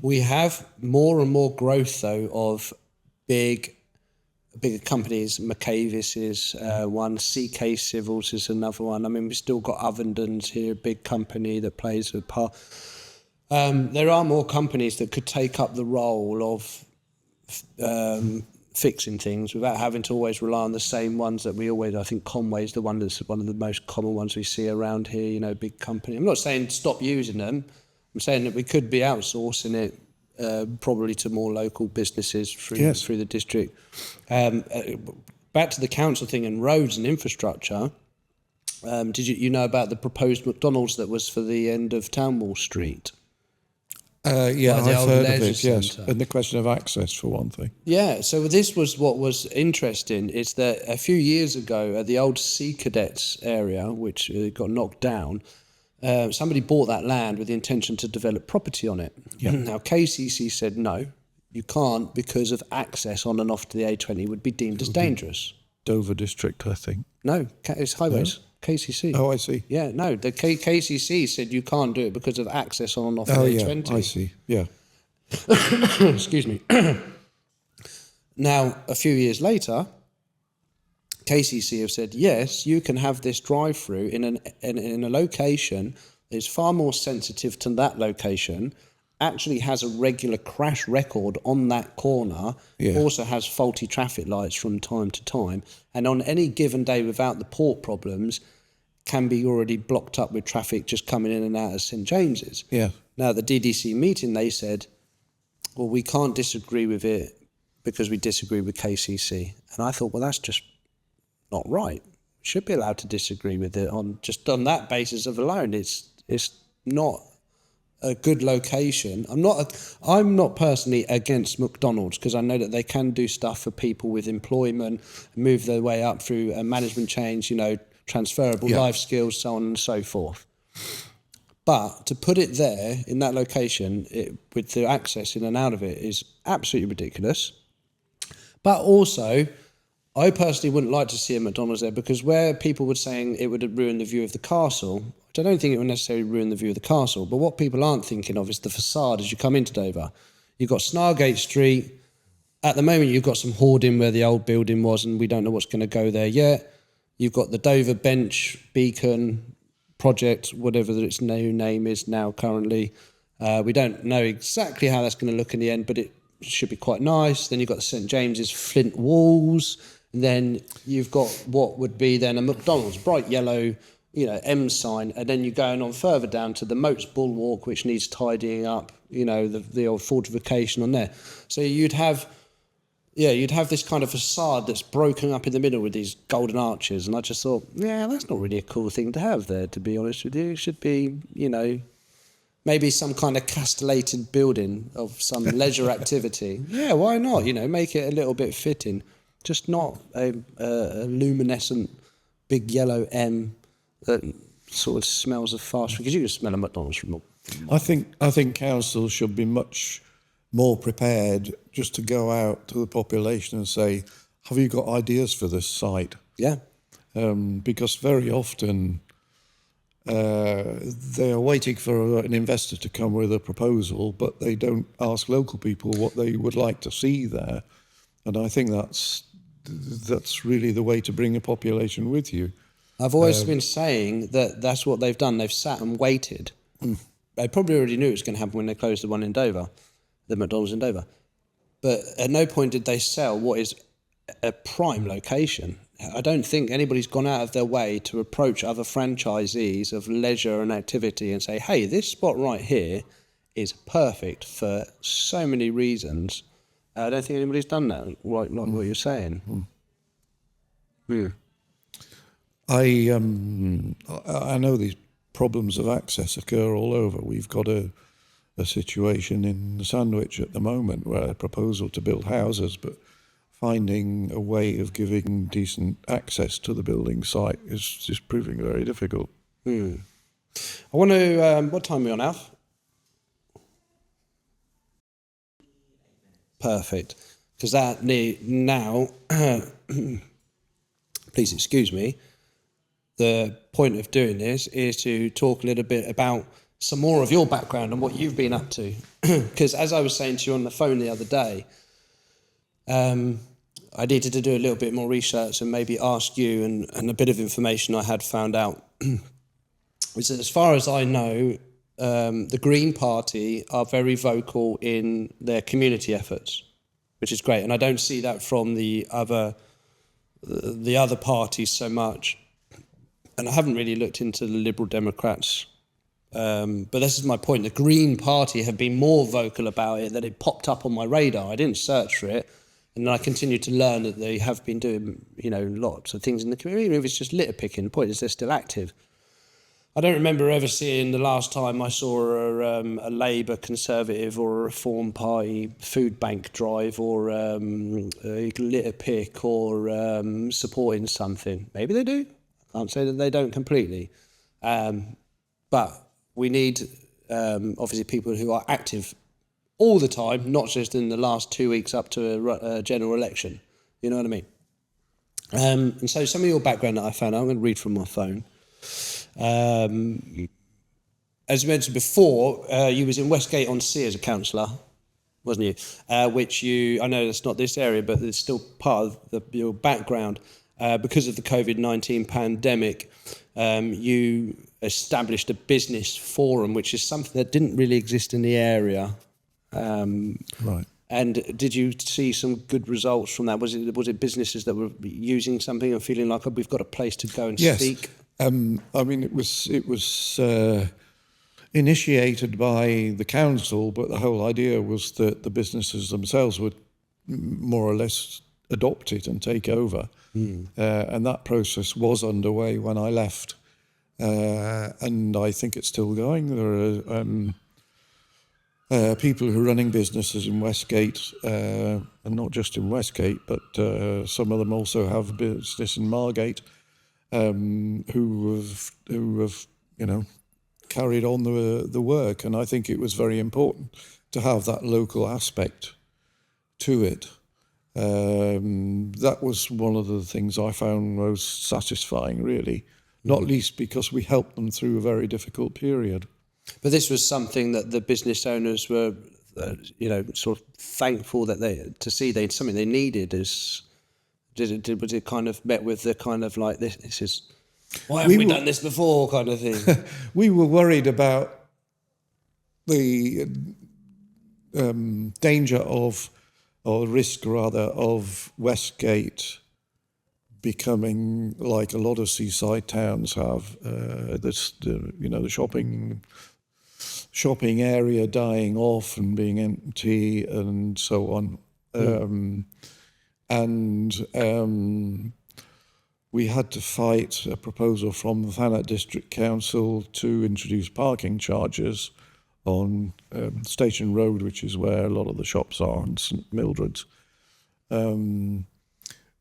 We have more and more growth, though, of bigger companies. McAvis is one, CK Civils is another one. I mean, we've still got Ovendon's here, a big company that plays a part. There are more companies that could take up the role of fixing things without having to always rely on the same ones that we always. I think Conway's the one that's one of the most common ones we see around here. Big company. I'm not saying stop using them. I'm saying that we could be outsourcing it probably to more local businesses through the district. Back to the council thing and roads and infrastructure. Did you know about the proposed McDonald's that was for the end of Townwall Street? I've heard of it, yes. And the question of access, for one thing. Yeah, so this was what was interesting, is that a few years ago at the old Sea Cadets area, which got knocked down, somebody bought that land with the intention to develop property on it. Yep. Now, KCC said, no, you can't, because of access on and off to the A20 would be deemed as dangerous. Dover District, I think. No, it's highways. No? KCC. Oh, I see. Yeah, no, the KCC said you can't do it because of access on and off the A20. Yeah, I see, yeah. Excuse me. Now, a few years later, KCC have said, yes, you can have this drive-through in a location that is far more sensitive to that location actually has a regular crash record on that corner, also has faulty traffic lights from time to time, and on any given day without the port problems, can be already blocked up with traffic just coming in and out of St James's. Yeah. Now, at the DDC meeting, they said, well, we can't disagree with it because we disagree with KCC. And I thought, well, that's just not right. We should be allowed to disagree with it on that basis of alone. It's not a good location. I'm not personally against McDonald's, because I know that they can do stuff for people with employment, move their way up through a management change, transferable life skills, so on and so forth. But to put it there in that location with the access in and out of it is absolutely ridiculous. But also, I personally wouldn't like to see a McDonald's there, because where people were saying it would ruin the view of the castle, which I don't think it would necessarily ruin the view of the castle, but what people aren't thinking of is the facade as you come into Dover. You've got Snargate Street. At the moment, you've got some hoarding where the old building was, and we don't know what's going to go there yet. You've got the Dover Bench Beacon project, whatever its new name is now currently. We don't know exactly how that's going to look in the end, but it should be quite nice. Then you've got the St James's flint walls. And then you've got what would be then a McDonald's, bright yellow, M sign. And then you're going on further down to the Moats Bulwark, which needs tidying up, the old fortification on there. So you'd have this kind of facade that's broken up in the middle with these golden arches. And I just thought, that's not really a cool thing to have there, to be honest with you. It should be, maybe some kind of castellated building of some leisure activity. Yeah, why not? Make it a little bit fitting. Just not a luminescent big yellow M that sort of smells of fast food, because you can smell a McDonald's from. I think councils should be much more prepared just to go out to the population and say, have you got ideas for this site? Yeah. Because very often they are waiting for an investor to come with a proposal, but they don't ask local people what they would like to see there. And I think that's really the way to bring a population with you. I've always been saying that that's what they've done. They've sat and waited. They probably already knew it was going to happen when they closed the one in Dover, the McDonald's in Dover. But at no point did they sell what is a prime location. I don't think anybody's gone out of their way to approach other franchisees of leisure and activity and say, hey, this spot right here is perfect for so many reasons. I don't think anybody's done that, like what you're saying. Yeah. I know these problems of access occur all over. We've got a situation in Sandwich at the moment where a proposal to build houses, but finding a way of giving decent access to the building site is just proving very difficult. I want to... what time are we on, Alf? Perfect. Because that now... please excuse me. The point of doing this is to talk a little bit about some more of your background and what you've been up to. Because as I was saying to you on the phone the other day, I needed to do a little bit more research and maybe ask you, and a bit of information I had found out, is that as far as I know, the Green Party are very vocal in their community efforts, which is great. And I don't see that from the other parties so much. And I haven't really looked into the Liberal Democrats. But this is my point. The Green Party have been more vocal about it, that it popped up on my radar. I didn't search for it. And then I continued to learn that they have been doing, lots of things in the community. Even if it's just litter picking, the point is they're still active. I don't remember ever seeing the last time I saw a Labour, Conservative or a Reform Party food bank drive or a litter pick or supporting something. Maybe they do. I can't say that they don't completely. But we need, obviously, people who are active all the time, not just in the last 2 weeks up to a general election. You know what I mean? And so some of your background that I found out, I'm going to read from my phone. As you mentioned before, you was in Westgate-on-Sea as a councillor, wasn't you? Which I know that's not this area, but it's still part of your background. because of the COVID-19 pandemic, you established a business forum, which is something that didn't really exist in the area. Right. And did you see some good results from that? Was it businesses that were using something and feeling like, oh, we've got a place to go and speak? I mean, it was initiated by the council, but the whole idea was that the businesses themselves would more or less adopt it and take over. And that process was underway when I left. And I think it's still going. There are people who are running businesses in Westgate, and not just in Westgate, but some of them also have a business in Margate, who have carried on the work. And I think it was very important to have that local aspect to it. That was one of the things I found most satisfying, really, not least because we helped them through a very difficult period. But this was something that the business owners were, sort of thankful that something they needed. Was it kind of met with the kind of like this is why haven't we done this before kind of thing? We were worried about the danger of, or risk rather, of Westgate becoming like a lot of seaside towns have. The shopping area dying off and being empty and so on. We had to fight a proposal from the Thanet District Council to introduce parking charges on Station Road, which is where a lot of the shops are, and St Mildred's.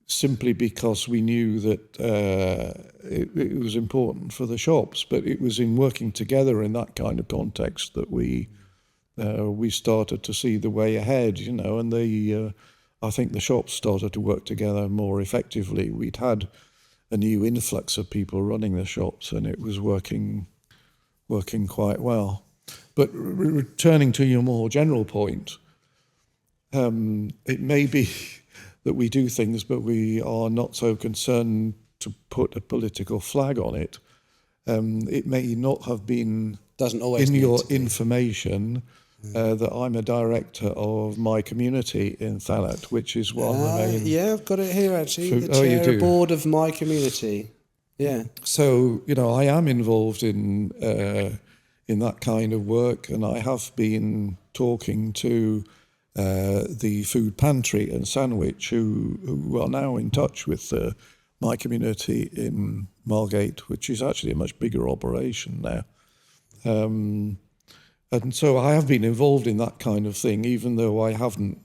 Simply because we knew that it was important for the shops, but it was in working together in that kind of context that we started to see the way ahead, and I think the shops started to work together more effectively. We'd had a new influx of people running the shops, and it was working quite well. But returning to your more general point, it may be that we do things, but we are not so concerned to put a political flag on it. It may not have been Doesn't always in need your to be. information that I'm a director of my community in Thanet, which is one of the main... Yeah, I've got it here actually. The Oh, you chair do? board of my community. Yeah. So, I am involved in that kind of work, and I have been talking to the food pantry in Sandwich, who are now in touch with my community in Margate, which is actually a much bigger operation now. And so I have been involved in that kind of thing, even though I haven't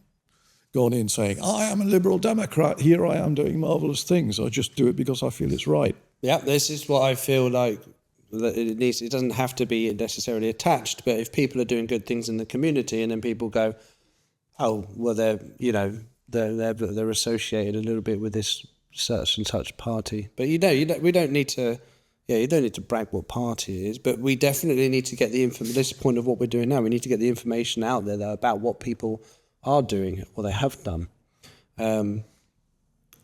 gone in saying, I am a Liberal Democrat, here I am doing marvellous things. I just do it because I feel it's right. Yeah, this is what I feel like that it doesn't have to be necessarily attached, but if people are doing good things in the community and then people go, oh, well, they're associated a little bit with this such and such party. But we don't need to, you don't need to brag what party it is, but we definitely need to get the information. This is the point of what we're doing now. We need to get the information out there, though, about what people are doing, what they have done. On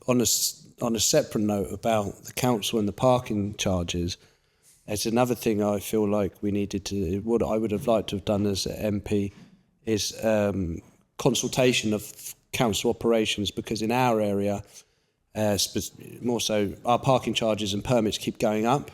a separate note about the council and the parking charges, it's another thing I feel like we needed to, what I would have liked to have done as MP is consultation of council operations, because in our area, more so, our parking charges and permits keep going up,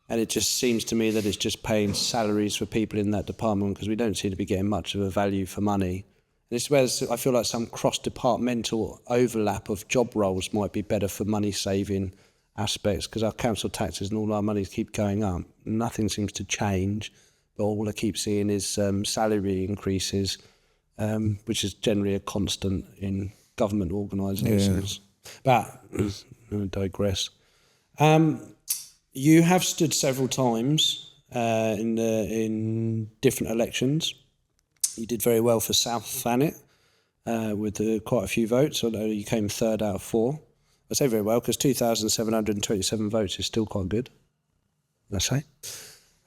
and it just seems to me that it's just paying salaries for people in that department, because we don't seem to be getting much of a value for money. And it's where I feel like some cross-departmental overlap of job roles might be better for money-saving aspects, because our council taxes and all our monies keep going up. Nothing seems to change, but all I keep seeing is salary increases, which is generally a constant in government organisations. Yeah. But I digress. You have stood several times in different elections. You did very well for South Thanet with quite a few votes. I know you came third out of 4. I say very well because 2,727 votes is still quite good, I say.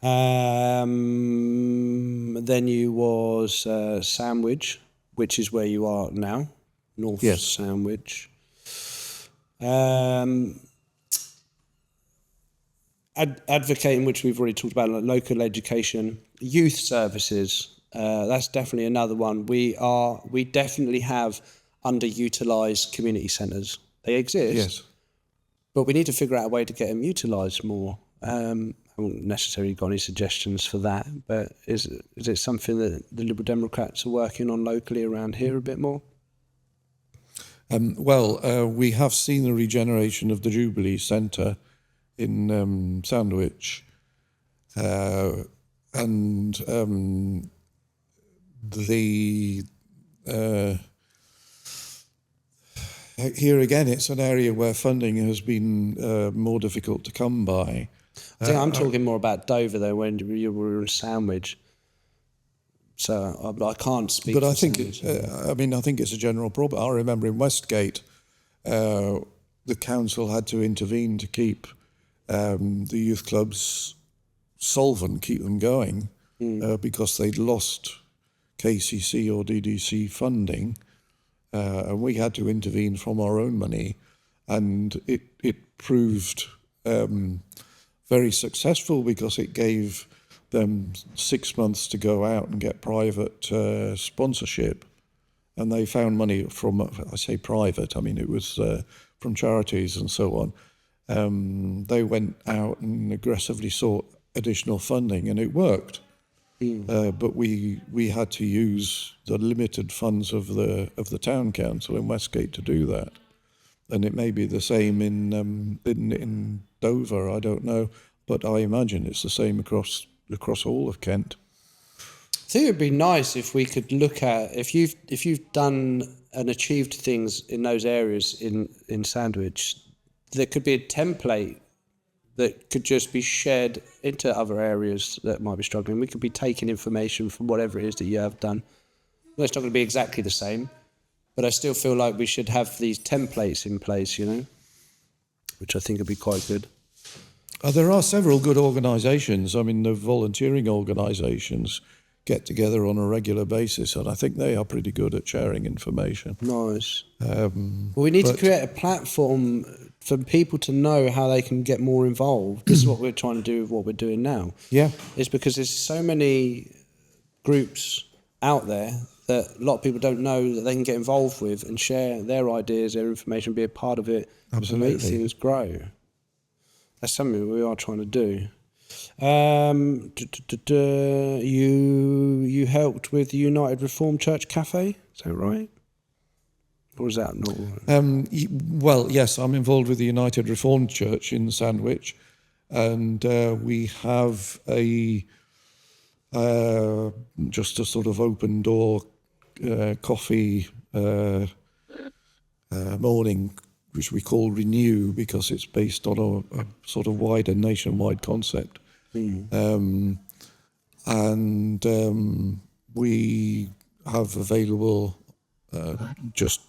Then you was Sandwich, which is where you are now, North Yes. Sandwich. Advocating, which we've already talked about, like local education, youth services. That's definitely another one. We definitely have underutilised community centres. They exist, Yes. but we need to figure out a way to get them utilised more. I haven't necessarily got any suggestions for that, but is it something that the Liberal Democrats are working on locally around here a bit more? We have seen the regeneration of the Jubilee Centre in Sandwich, and here again, it's an area where funding has been more difficult to come by. I think I'm talking more about Dover, though, when you were in Sandwich. So I can't speak. But for I think, Sandwich. I think it's a general problem. I remember in Westgate, the council had to intervene to keep the youth clubs solvent, keep them going, because they'd lost KCC or DDC funding, and we had to intervene from our own money, and it proved very successful because it gave them 6 months to go out and get private sponsorship, and they found money from, I say private, I mean it was from charities and so on. They went out and aggressively sought additional funding, and it worked. But we had to use the limited funds of the town council in Westgate to do that, and it may be the same in Dover. I don't know, but I imagine it's the same across all of Kent. I think it'd be nice if we could look at if you've done and achieved things in those areas in Sandwich, there could be a template that could just be shared into other areas that might be struggling. We could be taking information from whatever it is that you have done. Well, it's not going to be exactly the same, but I still feel like we should have these templates in place, which I think would be quite good. There are several good organisations. I mean, the volunteering organisations get together on a regular basis, and I think they are pretty good at sharing information. Nice. Well, we need to create a platform for people to know how they can get more involved. This is what we're trying to do with what we're doing now. Yeah. It's because there's so many groups out there that a lot of people don't know that they can get involved with and share their ideas, their information, be a part of it, Absolutely. and make things grow. That's something we are trying to do. You helped with the United Reformed Church Cafe, is that right? Or is that not right? Well, yes, I'm involved with the United Reformed Church in Sandwich, and we have just a sort of open door coffee morning, which we call Renew, because it's based on a sort of wider nationwide concept. We have available just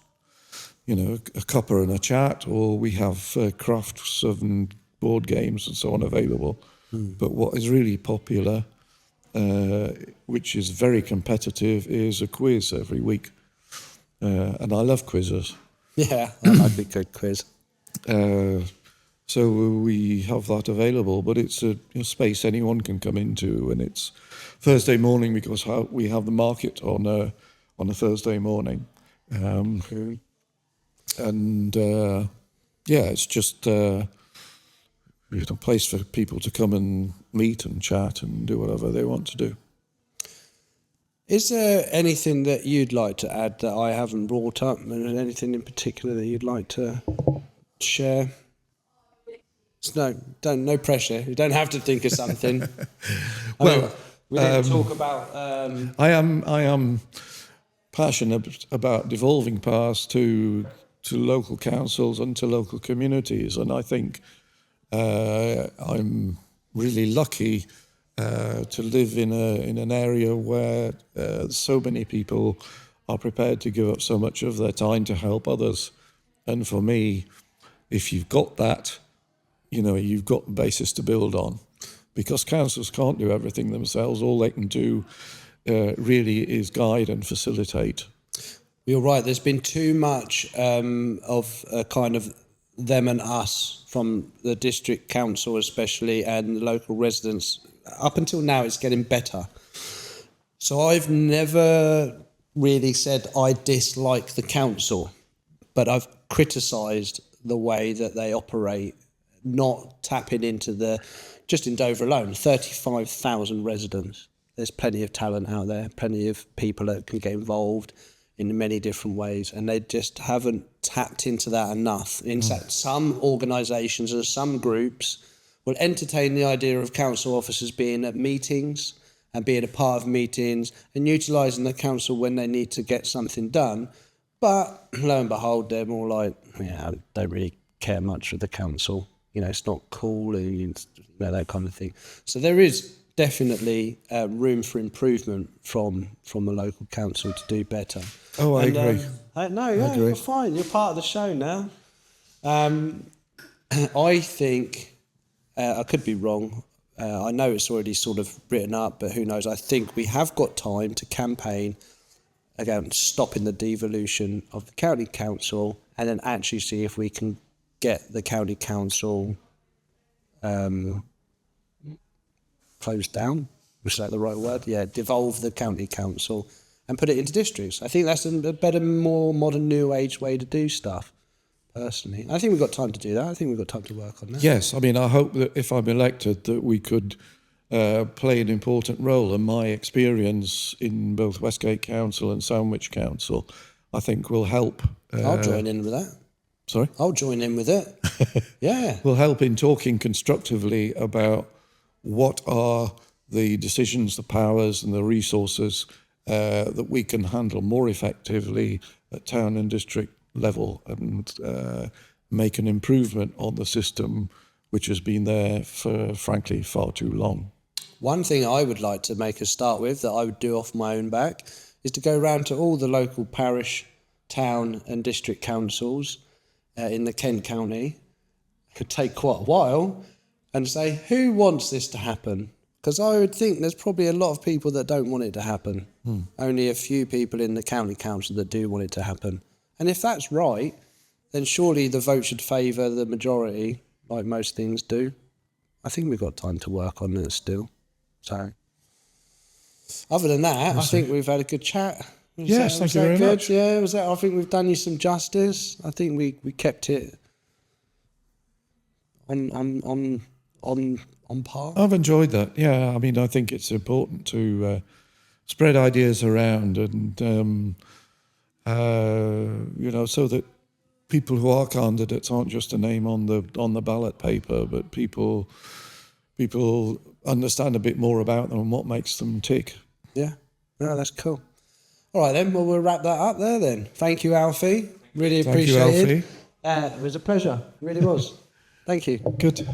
a cuppa and a chat, or we have crafts and board games and so on available. But what is really popular, which is very competitive, is a quiz every week. And I love quizzes. Yeah, I like a good quiz. So we have that available, but it's a space anyone can come into, and it's Thursday morning because we have the market on a Thursday morning. It's just a place for people to come and meet and chat and do whatever they want to do. Is there anything that you'd like to add that I haven't brought up, and anything in particular that you'd like to share? No pressure. You don't have to think of something. We didn't talk about. I am passionate about devolving powers to local councils and to local communities, and I think I'm really lucky to live in an area where so many people are prepared to give up so much of their time to help others. And for me, if you've got that, you've got the basis to build on, because councils can't do everything themselves. All they can do really is guide and facilitate. You're right. There's been too much of a kind of them and us, from the district council especially, and the local residents. Up until now, it's getting better. So I've never really said I dislike the council, but I've criticised the way that they operate, not tapping into just in Dover alone, 35,000 residents. There's plenty of talent out there, plenty of people that can get involved in many different ways, and they just haven't tapped into that enough. In fact, some organisations and some groups will entertain the idea of council officers being at meetings and being a part of meetings and utilising the council when they need to get something done. But lo and behold, they're more like, yeah, I don't really care much for the council. You know, it's not cool, and you know, that kind of thing. So there is definitely room for improvement from the local council to do better. Oh, I agree. No, yeah, you're fine. You're part of the show now. I think, I could be wrong. I know it's already sort of written up, but who knows? I think we have got time to campaign against stopping the devolution of the county council, and then actually see if we can get the county council closed down. Was that the right word? Yeah, devolve the county council and put it into districts. I think that's a better, more modern, new age way to do stuff, personally. I think we've got time to do that. I think we've got time to work on that. Yes, I mean, I hope that if I'm elected that we could play an important role, and my experience in both Westgate Council and Sandwich Council, I think will help. I'll join in with that. Sorry? I'll join in with it. Yeah. Will help in talking constructively about what are the decisions, the powers and the resources that we can handle more effectively at town and district level, and make an improvement on the system which has been there for, frankly, far too long. One thing I would like to make a start with, that I would do off my own back, is to go around to all the local parish, town and district councils in the Kent County. Could take quite a while, and say, who wants this to happen? Because I would think there's probably a lot of people that don't want it to happen. Only a few people in the county council that do want it to happen. And if that's right, then surely the vote should favour the majority, like most things do. I think we've got time to work on it still. So, other than that, I think we've had a good chat. Yes, thank you very much. Yeah, was that? I think we've done you some justice. I think we kept it on par. I've enjoyed that. Yeah, I mean, I think it's important to spread ideas around, and you know, so that people who are candidates aren't just a name on the ballot paper, but people understand a bit more about them and what makes them tick. Yeah, no, that's cool. All right then, well, we'll wrap that up there then. Thank you, Alfie. Really appreciate it. Thank you, Alfie. It was a pleasure. It really was. Thank you. Good.